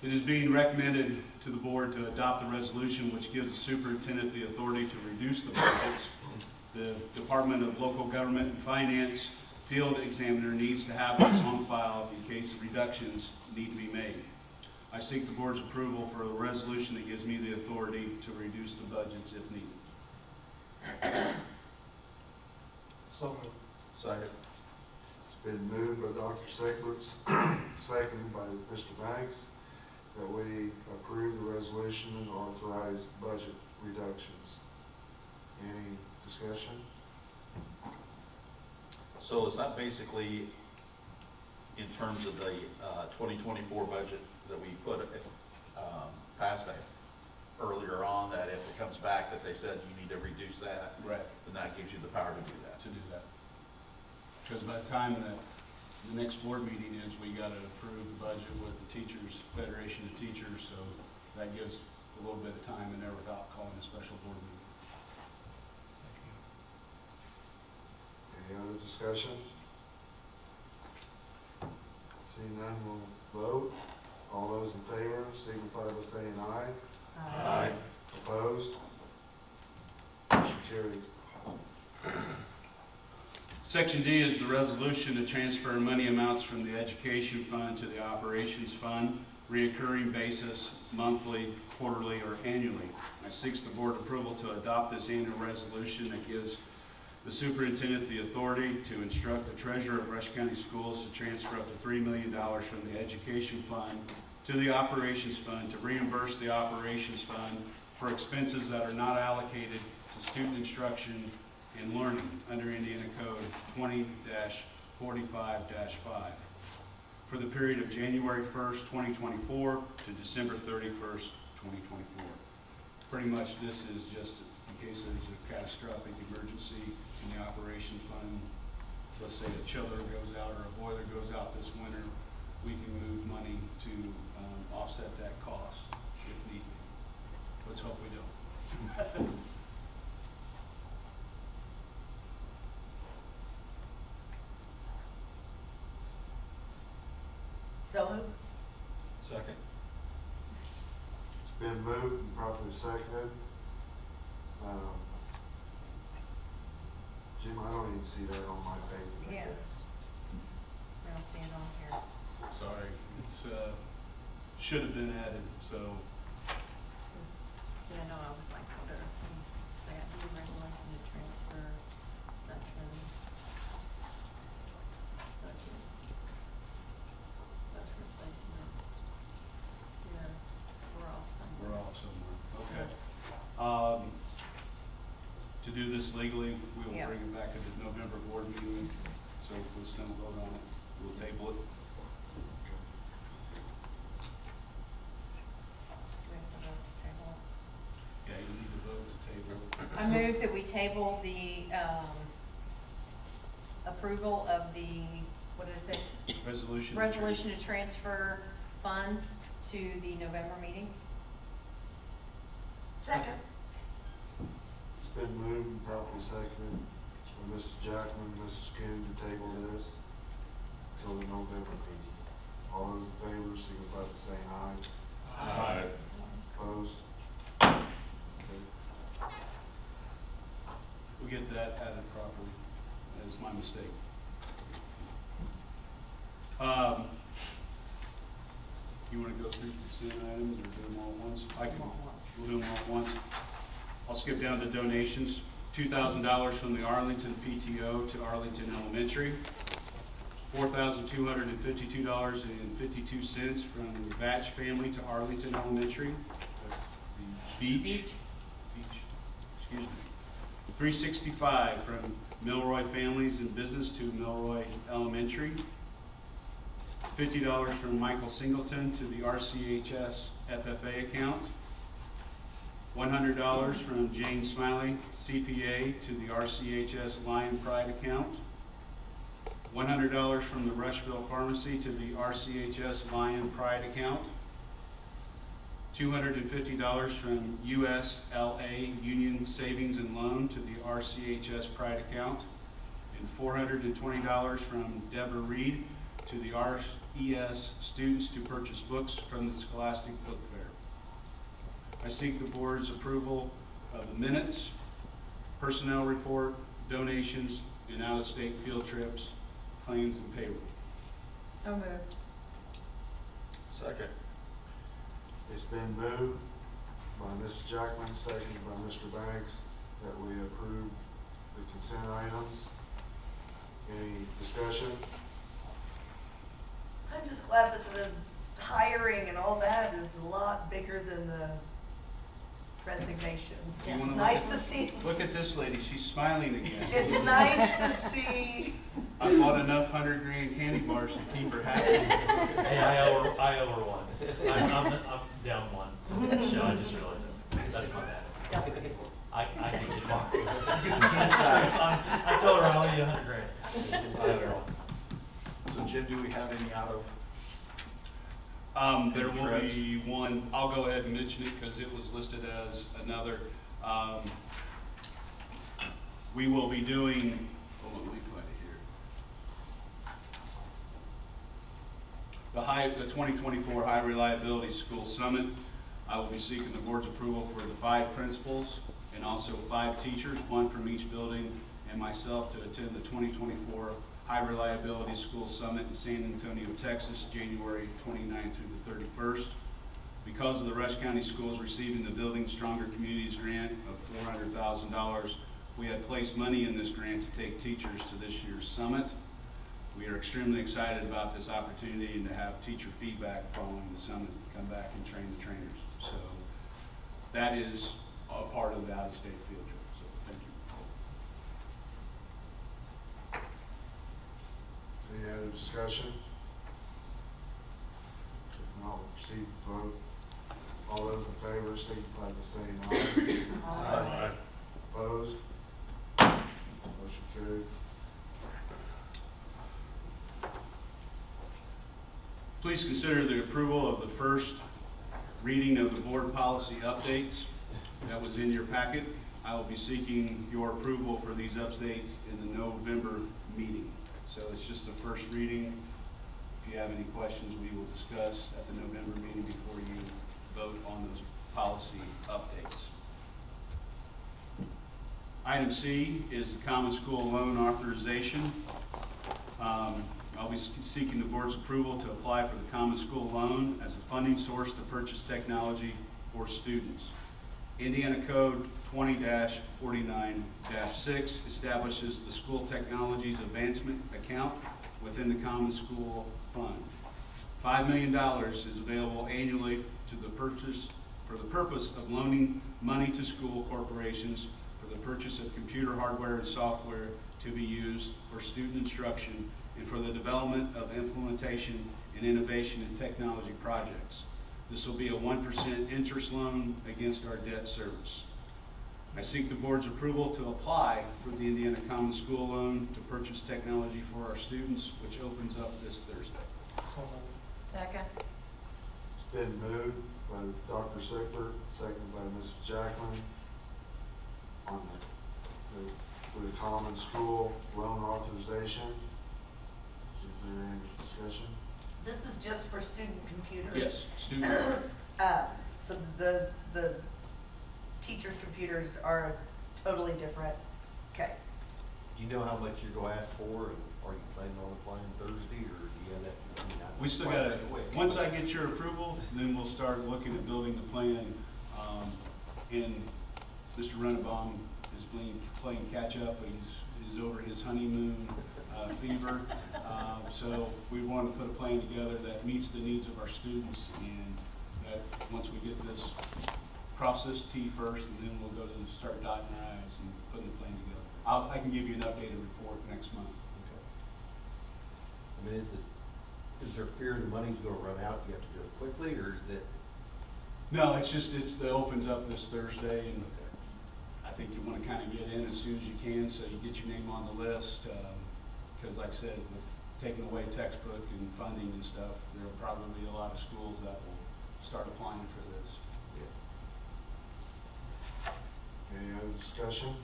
It is being recommended to the board to adopt a resolution which gives the superintendent the authority to reduce the budgets. The Department of Local Government and Finance field examiner needs to have this on file in case reductions need to be made. I seek the board's approval for a resolution that gives me the authority to reduce the budgets if needed. So moved. Second. It's been moved by Dr. Sicklets, seconded by Mr. Banks, that we approve the resolution and authorize budget reductions. Any discussion? So is that basically, in terms of the 2024 budget that we put passed earlier on, that if it comes back that they said you need to reduce that, Right. then that gives you the power to do that? To do that. Because by the time the next board meeting is, we gotta approve the budget with the teachers, Federation of Teachers, so that gives a little bit of time in there without calling a special board meeting. Any other discussion? Seeing none, we'll vote. All those in favor signify by saying aye. Aye. Opposed? Motion carried. Section D is the resolution to transfer money amounts from the education fund to the operations fund, reoccurring basis, monthly, quarterly, or annually. I seek the board approval to adopt this annual resolution that gives the superintendent the authority to instruct the treasurer of Rush County Schools to transfer up to $3 million from the education fund to the operations fund to reimburse the operations fund for expenses that are not allocated to student instruction and learning under Indiana Code 20-45-5 for the period of January 1st, 2024 to December 31st, 2024. Pretty much this is just in case there's a catastrophic emergency in the operations fund. Let's say a chiller goes out or a boiler goes out this winter, we can move money to offset that cost if need be. Let's hope we don't. So moved. Second. It's been moved and properly seconded. Jim, I don't even see that on my paper. Yeah. I don't see it on here. Sorry, it's, should have been added, so. Yeah, no, I was like, what are, that new resolution to transfer, that's from budget. That's replacement. Yeah, we're off somewhere. We're off somewhere, okay. To do this legally, we will Yeah. bring it back at the November board meeting, so let's don't vote on it, we'll table it. We have to vote to table it. Yeah, you need to vote to table it. I move that we table the, approval of the, what is it? Resolution. Resolution to transfer funds to the November meeting. Second. It's been moved and properly seconded by Mrs. Jackman, Mrs. Coon to table this till the November meeting. All those in favor signify by saying aye. Aye. Opposed? Okay. We'll get that added properly, that is my mistake. You wanna go through consent items or do them all at once? We'll do them all at once. I'll skip down to donations. $2,000 from the Arlington PTO to Arlington Elementary. $4,252.52 from the Batch family to Arlington Elementary. The Beach, excuse me. $365 from Milroy Families and Business to Milroy Elementary. $50 from Michael Singleton to the RCHS FFA account. $100 from Jane Smiley, CPA, to the RCHS Lion Pride account. $100 from the Rushville Pharmacy to the RCHS Lion Pride account. $250 from USLA Union Savings and Loan to the RCHS Pride account. And $420 from Deborah Reed to the RES students to purchase books from the Scholastic Book Fair. I seek the board's approval of the minutes, personnel report, donations, and out-of-state field trips, claims, and payroll. So moved. Second. It's been moved by Mrs. Jackman, seconded by Mr. Banks, that we approve the consent items. Any discussion? I'm just glad that the hiring and all that is a lot bigger than the resignations. Do you It's wanna nice to see. Look at this lady, she's smiling again. It's nice to see. I bought enough 100 grand candy bars to keep her happy. Hey, I owe her one. I'm down one. So I just realized that. That's my bad. I can get more. I told her I'll owe you $100,000. So Jim, do we have any out of? There will Threads? be one, I'll go ahead and mention it because it was listed as another. We will be doing, hold on, let me find it here. The 2024 High Reliability School Summit. I will be seeking the board's approval for the 5 principals and also 5 teachers, 1 from each building, and myself to attend the 2024 High Reliability School Summit in San Antonio, Texas, January 29th through the 31st. Because of the Rush County Schools receiving the Building Stronger Communities grant of $400,000, we had placed money in this grant to take teachers to this year's summit. We are extremely excited about this opportunity and to have teacher feedback following the summit, come back and train the trainers. So that is a part of the out-of-state field trip, so thank you. Any other discussion? If not, we'll proceed to vote. All those in favor, signify by saying aye. Aye. Opposed? Motion carried. Please consider the approval of the first reading of the board policy updates that was in your packet. I will be seeking your approval for these updates in the November meeting. So it's just the first reading. If you have any questions, we will discuss at the November meeting before you vote on those policy updates. Item C is the common school loan authorization. I'll be seeking the board's approval to apply for the common school loan as a funding source to purchase technology for students. Indiana Code 20-49-6 establishes the School Technologies Advancement Account within the Common School Fund. $5 million is available annually for the purpose of loaning money to school corporations for the purchase of computer hardware and software to be used for student instruction and for the development of implementation and innovation in technology projects. This will be a 1% interest loan against our debt service. I seek the board's approval to apply for the Indiana Common School Loan to purchase technology for our students, which opens up this Thursday. Second. It's been moved by Dr. Sickler, seconded by Mrs. Jackman on for the common school loan authorization. Is there any discussion? This is just for student computers? Yes, student. So the teachers' computers are totally different. Okay. Do you know how much you're gonna ask for, and are you planning on applying Thursday, or do you have that? I mean, We still gotta, once I get your approval, then we'll start looking at building the plan. And Mr. Runnebaum is playing catch up. He's over his honeymoon fever. So we want to put a plan together that meets the needs of our students, and that once we get this, cross this T first, and then we'll go to start dotting our I's and putting the plan together. I can give you an updated report next month. I mean, is there fear the money's gonna run out, you have to do it quickly, or is it? No, it opens up this Thursday, and I think you want to kind of get in as soon as you can, so you get your name on the list. Because like I said, with taking away textbook and funding and stuff, there will probably be a lot of schools that will start applying for this. Any other discussion?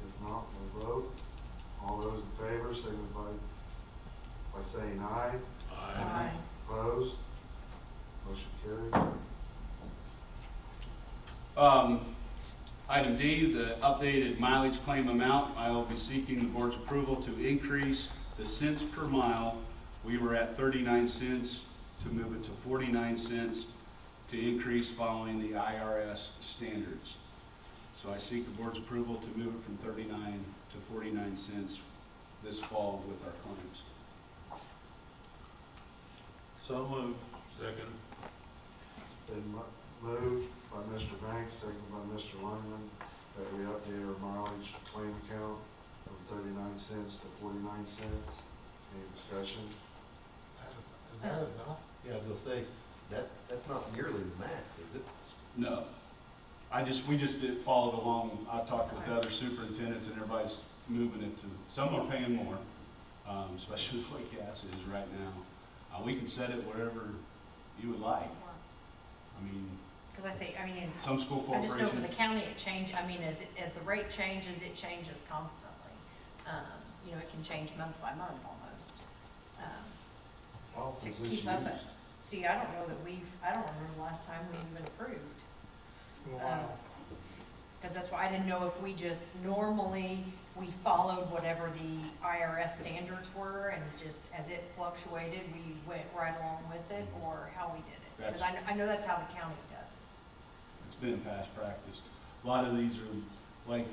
If not, we'll vote. All those in favor, signify by saying aye. Aye. Opposed? Motion carried. Item D, the updated mileage claim amount. I will be seeking the board's approval to increase the cents per mile. We were at 39 cents to move it to 49 cents to increase following the IRS standards. So I seek the board's approval to move it from 39 to 49 cents this fall with our claims. So moved. Second. Been moved by Mr. Banks, seconded by Mr. Lundman, that we update our mileage claim account from 39 cents to 49 cents. Any discussion? Is that enough? Yeah, I was gonna say, that's not nearly the max, is it? No. we just followed along. I talked with the other superintendents and everybody's moving it to, some are paying more, especially the way gas is right now. We can set it wherever you would like. I mean, Cause I mean, some school I just know for corporations, the county it as the rate changes, it changes constantly. You know, it can change month by month almost. To Office is keep up it. used. See, I don't know that I don't remember the last time we even approved. It's been a while. Cause that's why I didn't know if we just normally, we followed whatever the IRS standards were and just as it fluctuated, we went right along with it, or how we did it. Cause I know that's how the county does it. it's been past practice. A lot of these are, like,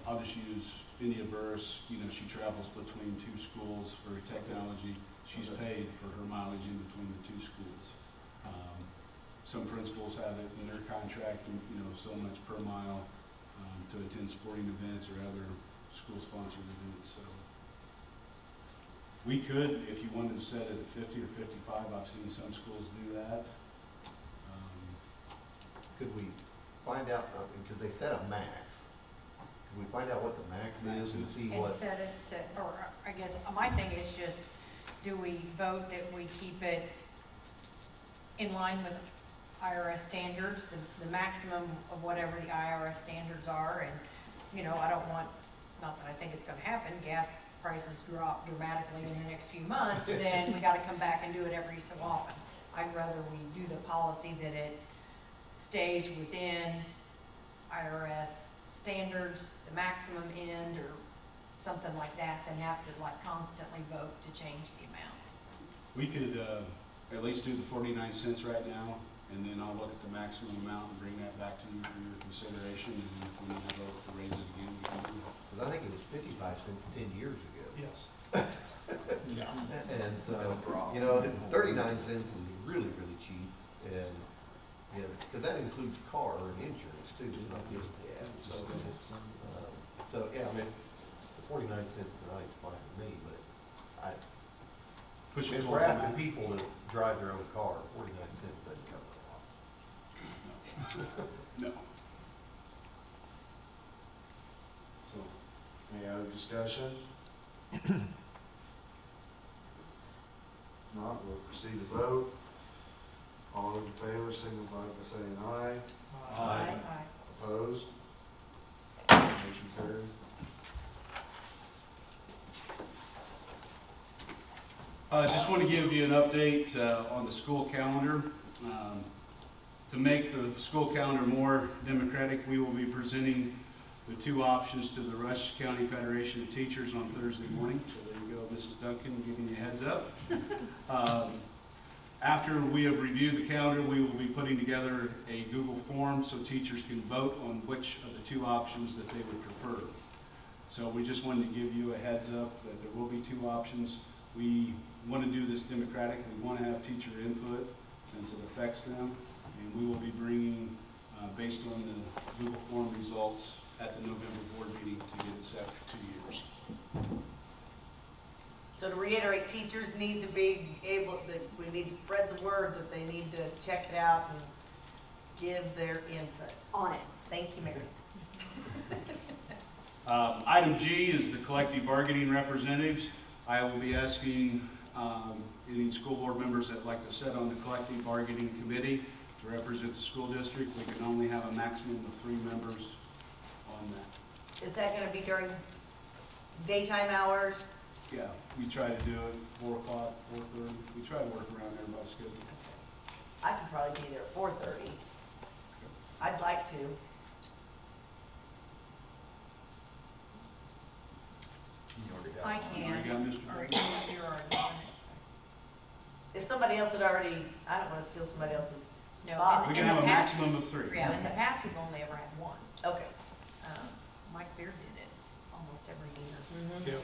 I'll just use India Burris, you know, she travels between two schools for technology. She's paid for her mileage in between the two schools. Some principals have it in their contract, you know, so much per mile to attend sporting events or other school-sponsored events, so. We could, if you wanted to set it at 50 or 55, I've seen some schools do that. Could we find out, because they set a max, could we find out what the max is and see And what? set it to, or I guess my thing is just, do we vote that we keep it in line with IRS standards, the maximum of whatever the IRS standards are, and, you know, I don't want, not that I think it's gonna happen, gas prices drop dramatically in the next few months, then we gotta come back and do it every so often. I'd rather we do the policy that it stays within IRS standards, the maximum end, or something like that, than have to like constantly vote to change the amount. We could at least do the 49 cents right now, and then I'll look at the maximum amount and bring that back to you for your consideration, and if we need to vote to raise it again, we can do it. Because I think it was 55 cents 10 years ago. Yes. Yeah. And so, you know, 39 cents is really, really cheap, and, yeah, because that includes car and insurance too, not just gas. So, yeah, I mean, 49 cents per night is fine with me, but Push it if towards we're the asking max. people to drive their own car, 49 cents doesn't cover a lot. No. So, any other discussion? Not, we'll proceed to vote. All those in favor, signify by saying aye. Aye. Opposed? Motion carried. Just want to give you an update on the school calendar. To make the school calendar more democratic, we will be presenting the two options to the Rush County Federation of Teachers on Thursday morning. So there you go, Mrs. Duncan, giving you a heads up. After we have reviewed the calendar, we will be putting together a Google form so teachers can vote on which of the two options that they would prefer. So we just wanted to give you a heads up that there will be two options. We want to do this democratic. We want to have teacher input since it affects them. And we will be bringing, based on the Google form results, at the November board meeting to get it set for 2 years. So to reiterate, teachers need to be able, that we need to spread the word that they need to check it out and give their input. On it. Thank you, Mary. Item G is the collective bargaining representatives. I will be asking any school board members that like to sit on the collective bargaining committee to represent the school district. We can only have a maximum of 3 members on that. Is that gonna be during daytime hours? Yeah, we try to do it 4 o'clock, 4:30. We try to work around everybody's schedule. I could probably be there at 4:30. I'd like to. I can. Already got Mr. Or Duncan? you're already on it. If somebody else had already, I don't wanna steal somebody else's No, spot. We in can have the a past- maximum of 3. Yeah, in the past, we've only ever had one. Okay. Mike Beard did it almost every year. Mhm. Yeah,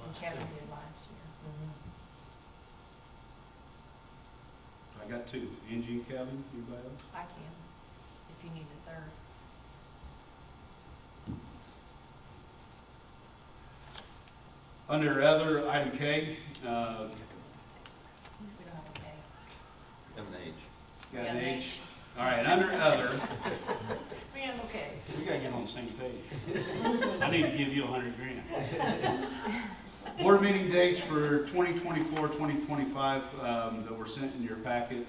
And Kevin did last year. Mhm. I got 2, Angie and Kevin. Anybody else? I can, if you need a third. Under other, item K, We don't have a day. M&H. got Yeah, an an H. All right, under other, We have okay. We gotta get on the same page. I need to give you $100 grand. Board meeting dates for 2024, 2025 that were sent in your packet.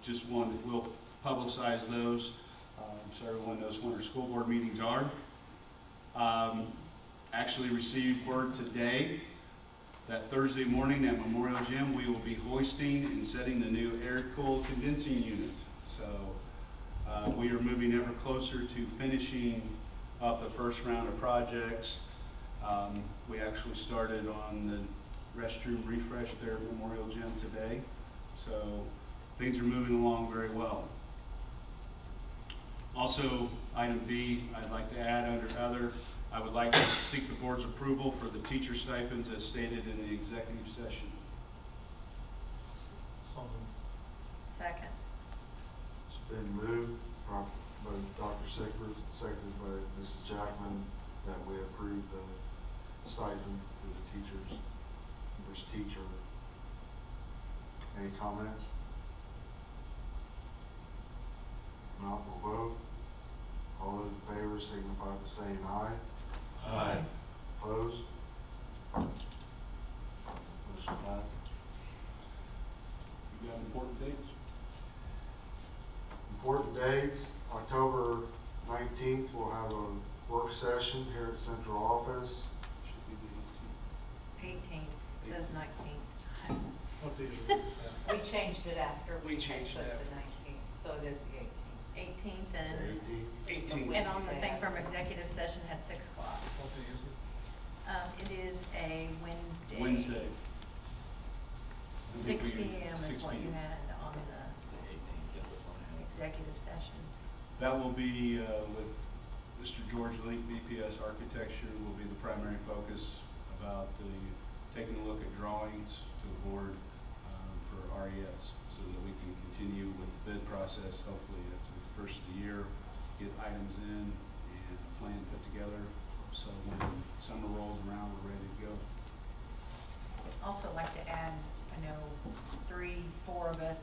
Just wanted, we'll publicize those so everyone knows when our school board meetings are. Actually received word today that Thursday morning at Memorial Gym, we will be hoisting and setting the new air-cooled condensing unit. So we are moving ever closer to finishing up the first round of projects. We actually started on the restroom refresh there at Memorial Gym today. So things are moving along very well. Also, item B, I'd like to add under other, I would like to seek the board's approval for the teacher stipends as stated in the executive session. Second. It's been moved by Dr. Sickler, seconded by Mrs. Jackman, that we approve the stipend for the teachers, first teacher. Any comments? Not, we'll vote. All those in favor signify by saying aye. Aye. Opposed? Motion passed. You got important dates? Important dates, October 19th, we'll have a work session here at central office. Should be the 18th. 18, it says 19. What day is it? We changed it after. We changed it put after. the 19th, so it is the 18th It's and, the 18th. 18th. and on the thing from executive session had 6 o'clock. What day is it? It is a Wednesday. Wednesday. 6 p.m. is 6 what you p.m. had on the executive session. That will be with Mr. George Link, BPS Architecture, will be the primary focus about taking a look at drawings to the board for RES so that we can continue with the bid process, hopefully at the first of the year, get items in and a plan put together so when summer rolls around, we're ready to go. Also like to add, I know 3, 4 of us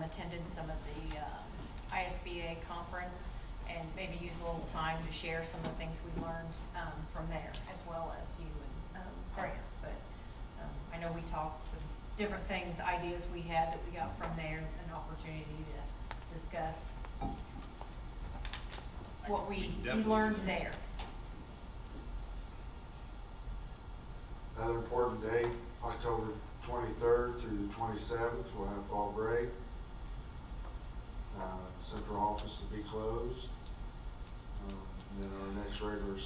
attended some of the ISBA conference and maybe use a little time to share some of the things we learned from there, as well as you and Grant. But I know we talked some different things, ideas we had that we got from there, an opportunity to discuss what we learned there. Another important day, October 23rd through the 27th, we'll have fall break. Central office will be closed. And then our next regular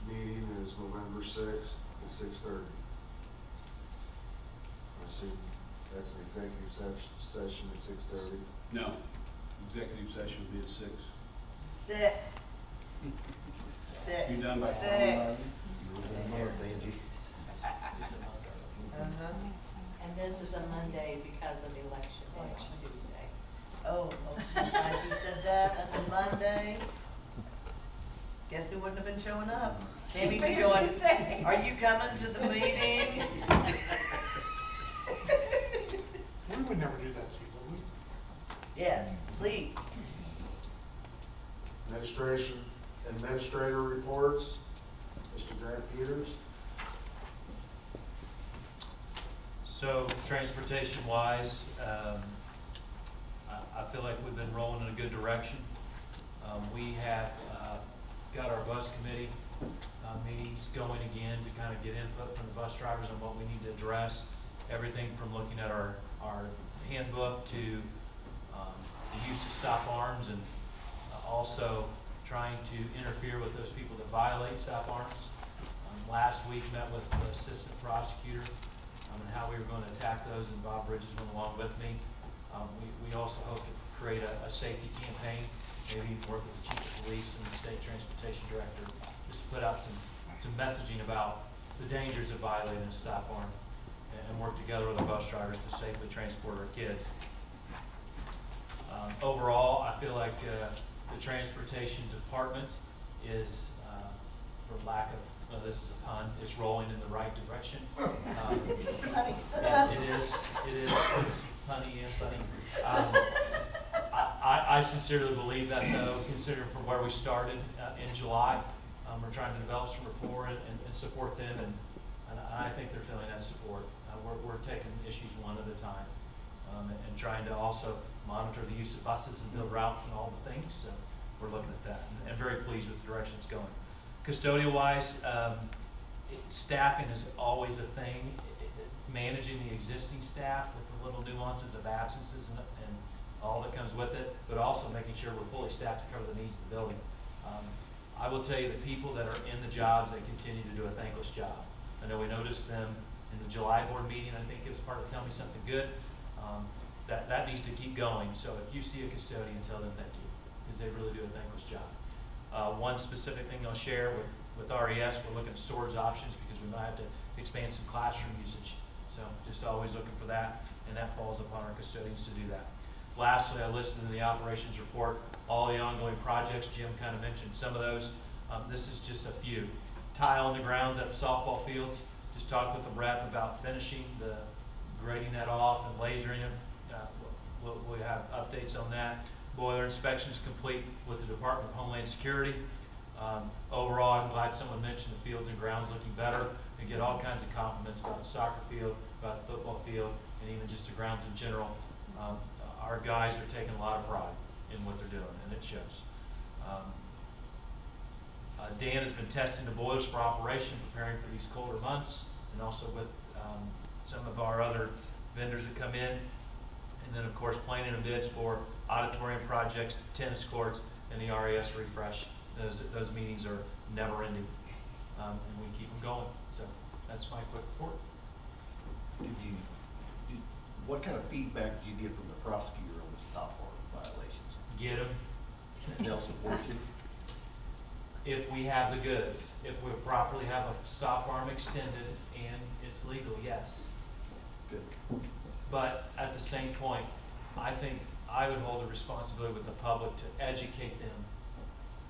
meeting is November 6th at 6:30. I assume that's an executive session at 6:30. No, executive session will be at 6. 6. 6. You done by 6. And this is a Monday because of election day on Tuesday. Oh, I'm glad you said that. That's a Monday. Guess who wouldn't have been showing up? She's Maybe been be here going, Tuesday. are you coming to the meeting? We would never do that to you, would we? Yes, please. Administrator reports, Mr. Grant Peters. So transportation-wise, I feel like we've been rolling in a good direction. We have got our bus committee meetings going again to kind of get input from the bus drivers on what we need to address. Everything from looking at our handbook to the use of stop arms and also trying to interfere with those people that violate stop arms. Last week met with the assistant prosecutor and how we were going to attack those, and Bob Bridges went along with me. We also hope to create a safety campaign, maybe work with the chief of police and the state transportation director, just to put out some messaging about the dangers of violating a stop arm and work together with our bus drivers to safely transport our kids. Overall, I feel like the transportation department is, for lack of, well, this is a pun, it's rolling in the right direction. It is, it's punny and funny. I sincerely believe that though, considering from where we started in July. We're trying to develop some rapport and support them, and I think they're feeling that support. We're taking issues one at a time, and trying to also monitor the use of buses and build routes and all the things. So we're looking at that, and very pleased with the direction it's going. Custodial wise, staffing is always a thing. Managing the existing staff with the little nuances of absences and all that comes with it, but also making sure we're fully staffed to cover the needs of the building. I will tell you the people that are in the jobs, they continue to do a thankless job. I know we noticed them in the July board meeting. I think it was part of Tell Me Something Good. That needs to keep going. So if you see a custodian, tell them thank you, because they really do a thankless job. One specific thing I'll share with RES, we're looking at storage options because we might have to expand some classroom usage. So just always looking for that, and that falls upon our custodians to do that. Lastly, I listed in the operations report all the ongoing projects. Jim kind of mentioned some of those. This is just a few. Tile on the grounds at the softball fields. Just talked with the rep about finishing grading that off and lasering them. We'll have updates on that. Boiler inspections complete with the Department of Homeland Security. Overall, I'm glad someone mentioned the fields and grounds looking better. We get all kinds of compliments about the soccer field, about the football field, and even just the grounds in general. Our guys are taking a lot of pride in what they're doing, and it shows. Dan has been testing the boilers for operation, preparing for these colder months, and also with some of our other vendors that come in. And then, of course, planning and bids for auditorium projects, tennis courts, and the RES refresh. Those meetings are never ending, and we keep them going. So that's my quick report. What kind of feedback did you get from the prosecutor on the stop arm violations? Get them. And they'll support you? If we have the goods, if we properly have a stop arm extended and it's legal, yes. Good. But at the same point, I think I would hold a responsibility with the public to educate them.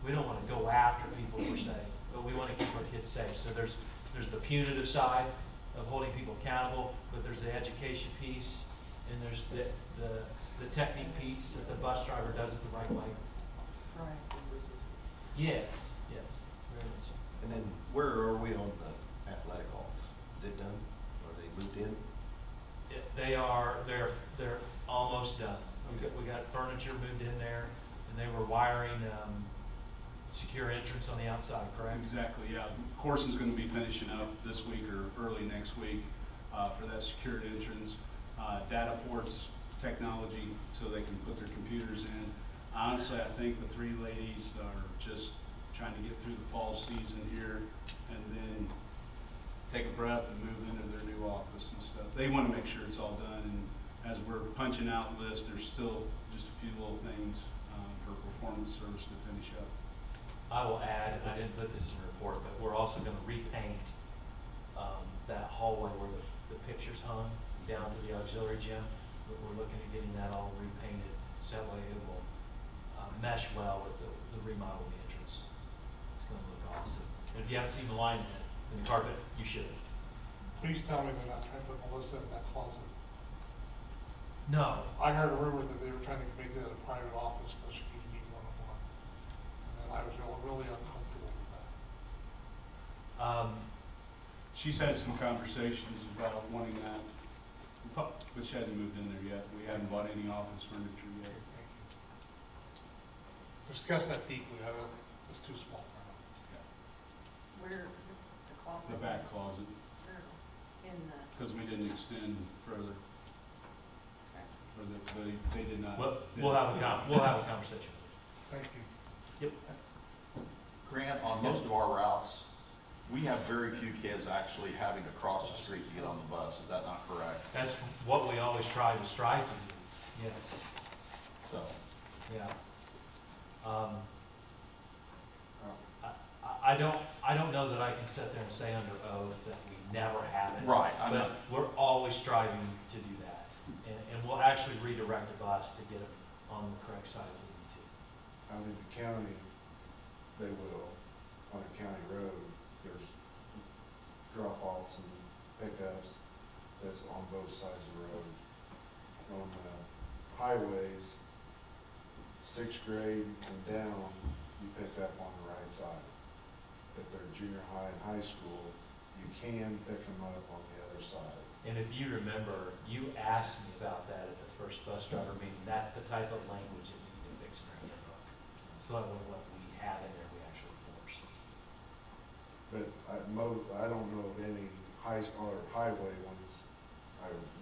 We don't want to go after people per se, but we want to keep our kids safe. So there's the punitive side of holding people accountable, but there's the education piece, and there's the technique piece that the bus driver does it the right way. Yes, yes, very much so. And then where are we on the athletic halls? Is it done? Are they moved in? They're almost done. We got furniture moved in there, and they were wiring secure entrance on the outside, correct? Exactly, yeah. Course is going to be finishing up this week or early next week for that secured entrance. Data ports technology so they can put their computers in. Honestly, I think the three ladies are just trying to get through the fall season here and then take a breath and move into their new office and stuff. They want to make sure it's all done, and as we're punching out lists, there's still just a few little things for performance service to finish up. I will add, and I didn't put this in the report, but we're also going to repaint that hallway where the pictures hung down to the auxiliary gym. We're looking at getting that all repainted so that way it will mesh well with the remodel of the entrance. It's going to look awesome. And if you haven't seen the line in the carpet, you should. Please tell me they're not trying to put Melissa in that closet. No. I heard a rumor that they were trying to make that a private office for she could meet one-on-one. And I was really uncomfortable with that. She's had some conversations about wanting that, but she hasn't moved in there yet. We haven't bought any office furniture yet. Discuss that deeply. It's too small for us. Where, the closet? The back closet, In the. because we didn't extend further. Or they did not. We'll have a conversation. Thank you. Yep. Grant, on most of our routes, we have very few kids actually having to cross the street to get on the bus. Is that not correct? That's what we always try to strive to do. Yes. So. Yeah. I don't know that I can sit there and say under oath that we never have it. Right. But we're always striving to do that. And we'll actually redirect the bus to get it on the correct side if we need to. Out in the county, they will, on a county road, there's drop-offs and pickups that's on both sides of the road. On the highways, 6th grade and down, you pick up on the right side. If they're junior high and high school, you can pick them up on the other side. And if you remember, you asked me about that at the first bus driver meeting. That's the type of language that we need to fix in our handbook. So that what we have in there, we actually enforce. But I don't know of any or highway ones.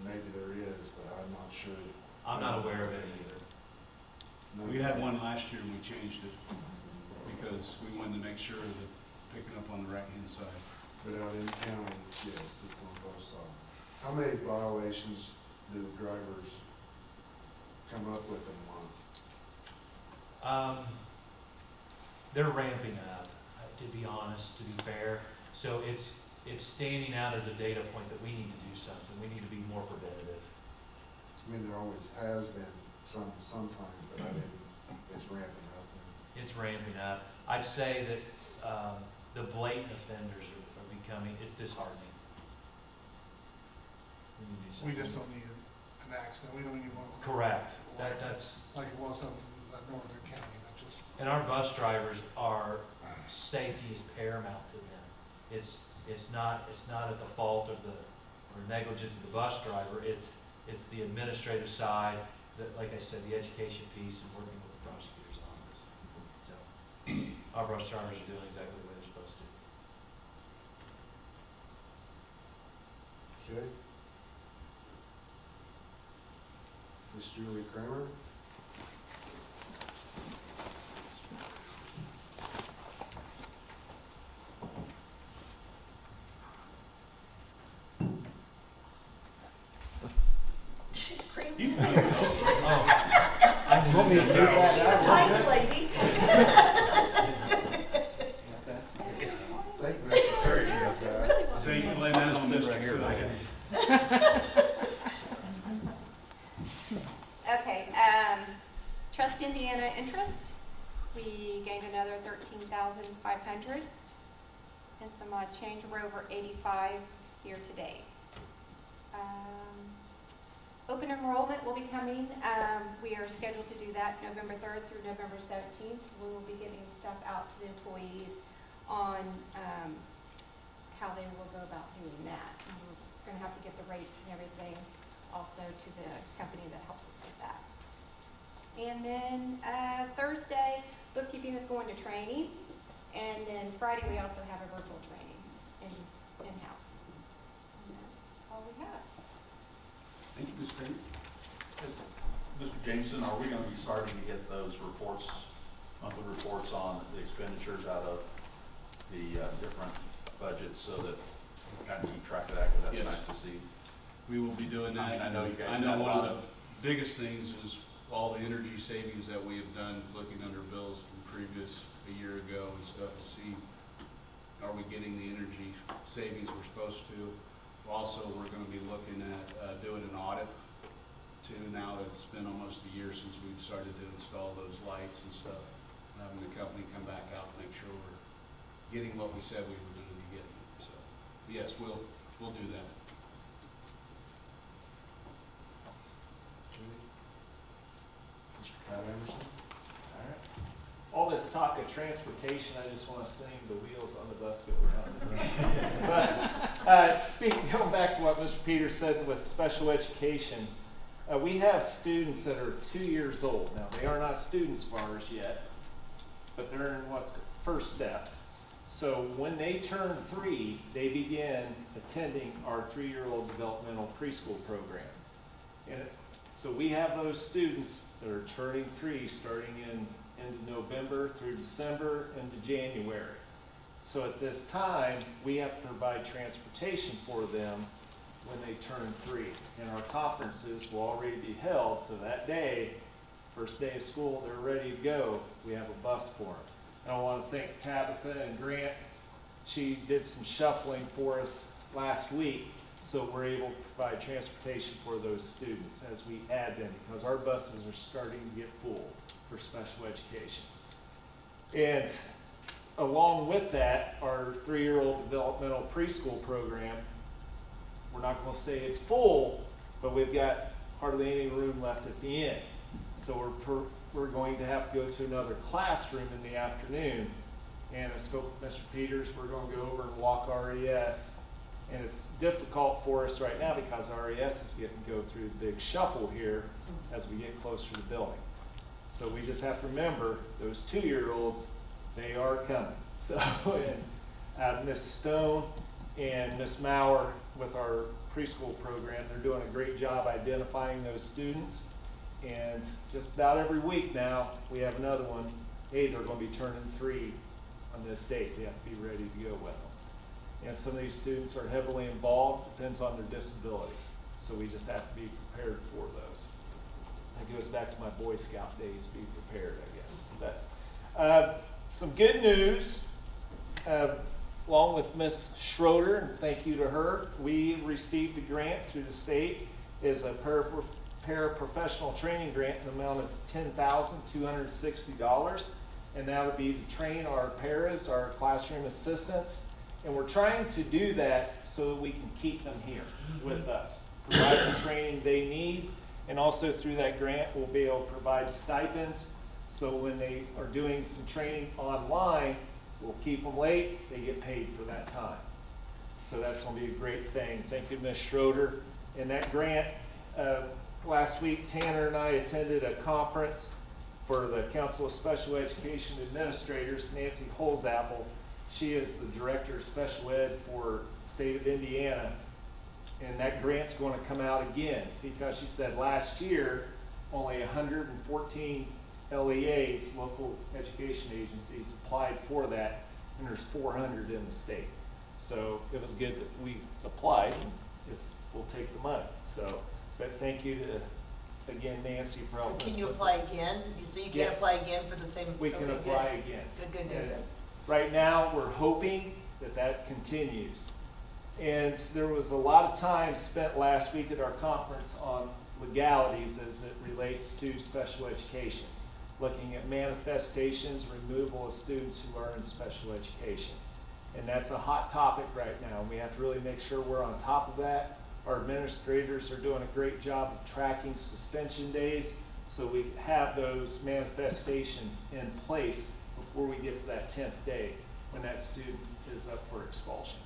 Maybe there is, but I'm not sure. I'm not aware of any either. We had one last year and we changed it because we wanted to make sure that picking up on the right-hand side. But out in county, yes, it's on both sides. How many violations do drivers come up with in a month? They're ramping up, to be honest, to be fair. So it's standing out as a data point that we need to do something. We need to be more preventative. I mean, there always has been sometimes, but it's ramping up. It's ramping up. I'd say that the blatant offenders are becoming, it's disheartening. We just don't need an accident, we don't need one. Correct. That's like it was in Northern County, that just. And our bus drivers are, safety is paramount to them. It's not at the fault of or negligence of the bus driver. It's the administrative side, that, like I said, the education piece and working with the prosecutor's office. So our bus drivers are doing exactly what they're supposed to. Okay. Miss Julie Kramer. She's creamy. You want me to do that? She's a tiny lady. Thank you, Mr. Perry, about that. So you can lay that on Mr. right here, Cook. Okay, Trust Indiana interest, we gained another 13,500 and some change. We're over 85 year to date. Open enrollment will be coming. We are scheduled to do that November 3rd through November 17th. So we will be getting stuff out to the employees on how they will go about doing that. And we're going to have to get the rates and everything also to the company that helps us with that. And then Thursday, bookkeeping is going to training. And then Friday, we also have a virtual training in-house. And that's all we have. Thank you, Ms. Kramer. Mr. Jameson, are we going to be starting to get those reports, monthly reports on the expenditures out of the different budgets so that we kind of keep track of that, because that's Yes. nice to see. We will be doing that. I mean, I know you guys I know have a one lot of the biggest things is all the energy savings that we have done, looking under bills from previous, a year ago and stuff, to see, are we getting the energy savings we're supposed to? Also, we're gonna be looking at doing an audit too, now that it's been almost a year since we've started to install those lights and stuff. Having the company come back out and make sure we're getting what we said we were gonna be getting. So, yes, we'll do that. Mr. Pat Anderson. All this talk of transportation, I just want to sing the wheels on the bus go round. But going back to what Mr. Peters said with special education, we have students that are 2 years old. Now, they are not students of ours yet, but they're in what's first steps. So when they turn 3, they begin attending our 3-year-old developmental preschool program. And so we have those students that are turning 3 starting into November through December into January. So at this time, we have to provide transportation for them when they turn 3. And our conferences will already be held, so that day, first day of school, they're ready to go. We have a bus for them. And I want to thank Tabitha and Grant. She did some shuffling for us last week, so we're able to provide transportation for those students as we add them, because our buses are starting to get full for special education. And along with that, our 3-year-old developmental preschool program, we're not going to say it's full, but we've got hardly any room left at the end. So we're we're going to have to go to another classroom in the afternoon. And I spoke with Mr. Peters, we're gonna go over and walk RES. And it's difficult for us right now because RES is getting to go through the big shuffle here as we get closer to the building. So we just have to remember, those 2-year-olds, they are coming. So, and Miss Stone and Miss Maurer with our preschool program, they're doing a great job identifying those students. And just about every week now, we have another one. Hey, they're going to be turning 3 on this date. They have to be ready to go with them. And some of these students are heavily involved, depends on their disability. So we just have to be prepared for those. It goes back to my Boy Scout days, be prepared, I guess. But some good news, along with Miss Schroeder, and thank you to her, we received a grant through the state, is a paraprofessional training grant in the amount of $10,260. And that would be to train our paras, our classroom assistants. And we're trying to do that so that we can keep them here with us, provide the training they need. And also through that grant, we'll be able to provide stipends. So when they are doing some training online, we'll keep them late, they get paid for that time. So that's gonna be a great thing. Thank you, Ms. Schroeder. And that grant, last week, Tanner and I attended a conference for the Council of Special Education Administrators, Nancy Holzapfel. She is the Director of Special Ed for the state of Indiana. And that grant's going to come out again because she said last year only 114 LEAs, local education agencies, applied for that, and there's 400 in the state. So it was good that we applied. We'll take the money. So, but thank you to, again, Nancy, for helping us. Can you with apply that. again? So you can Yes. apply again for the same? We can okay, apply good. again. Good. And right now, we're hoping that that continues. And there was a lot of time spent last week at our conference on legalities as it relates to special education, looking at manifestations, removal of students who are in special education. And that's a hot topic right now. We have to really make sure we're on top of that. Our administrators are doing a great job of tracking suspension days, so we have those manifestations in place before we get to that 10th day when that student is up for expulsion.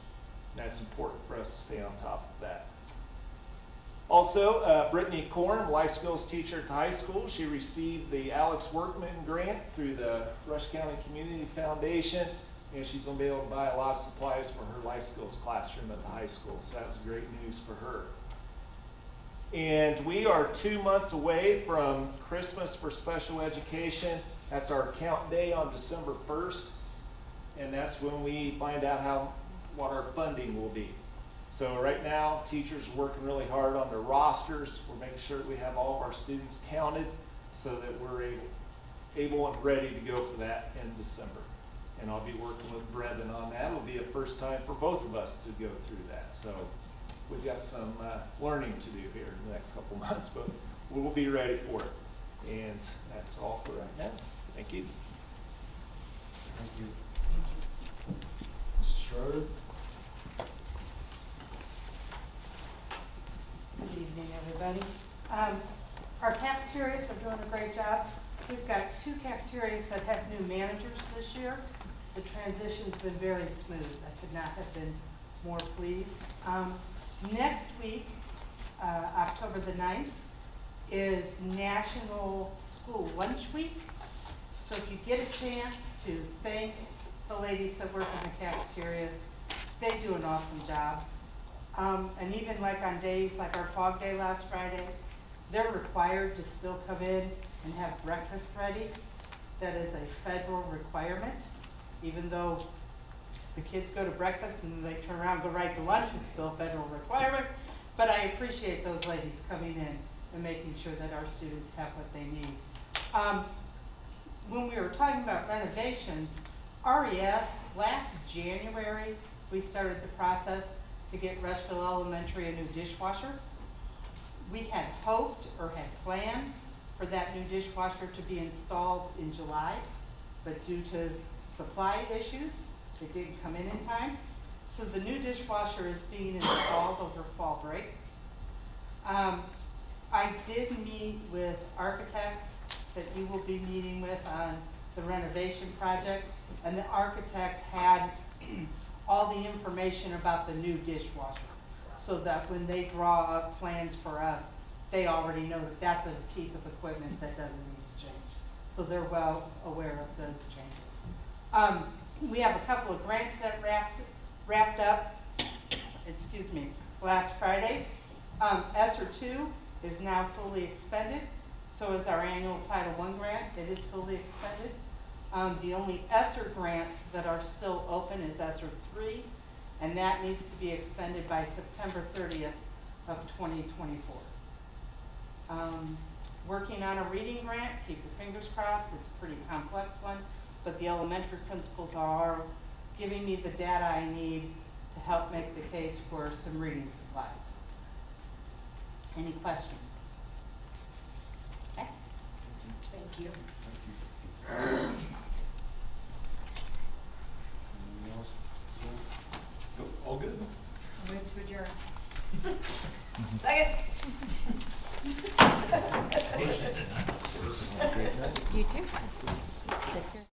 And that's important for us to stay on top of that. Also, Brittany Korn, life skills teacher at the high school, she received the Alex Workman grant through the Rush County Community Foundation, and she's going to be able to buy a lot of supplies for her life skills classroom at the high school. So that was great news for her. And we are 2 months away from Christmas for special education. That's our count day on December 1st. And that's when we find out what our funding will be. So right now, teachers are working really hard on their rosters. We're making sure that we have all of our students counted so that we're able and ready to go for that in December. And I'll be working with Brendan on that. It'll be a first time for both of us to go through that. So we've got some learning to do here in the next couple months, but we will be ready for it. And that's all for right now. Thank you. Thank you. Mrs. Schroeder? Good evening, everybody. Our cafeterias are doing a great job. We've got 2 cafeterias that have new managers this year. The transition's been very smooth. I could not have been more pleased. Next week, October the 9th, is National School Lunch Week. So if you get a chance to thank the ladies that work in the cafeteria, they do an awesome job. And even like on days like our fog day last Friday, they're required to still come in and have breakfast ready. That is a federal requirement, even though the kids go to breakfast and they turn around and go right to lunch, it's still a federal requirement. But I appreciate those ladies coming in and making sure that our students have what they need. When we were talking about renovations, RES, last January, we started the process to get Rushville Elementary a new dishwasher. We had hoped or had planned for that new dishwasher to be installed in July, but due to supply issues, it didn't come in time. So the new dishwasher is being installed over fall break. I did meet with architects that you will be meeting with on the renovation project. And the architect had all the information about the new dishwasher, so that when they draw up plans for us, they already know that that's a piece of equipment that doesn't need to change. So they're well aware of those changes. We have a couple of grants that wrapped up, excuse me, last Friday. ESSER 2 is now fully expended. So is our annual Title I grant. It is fully expended. The only ESSER grants that are still open is ESSER 3, and that needs to be expended by September 30th of 2024. Working on a reading grant, keep your fingers crossed, it's a pretty complex one, but the elementary principals are giving me the data I need to help make the case for some reading supplies. Any questions? Okay. Thank you. All good? Move to adjourn. Second. You too. Take care.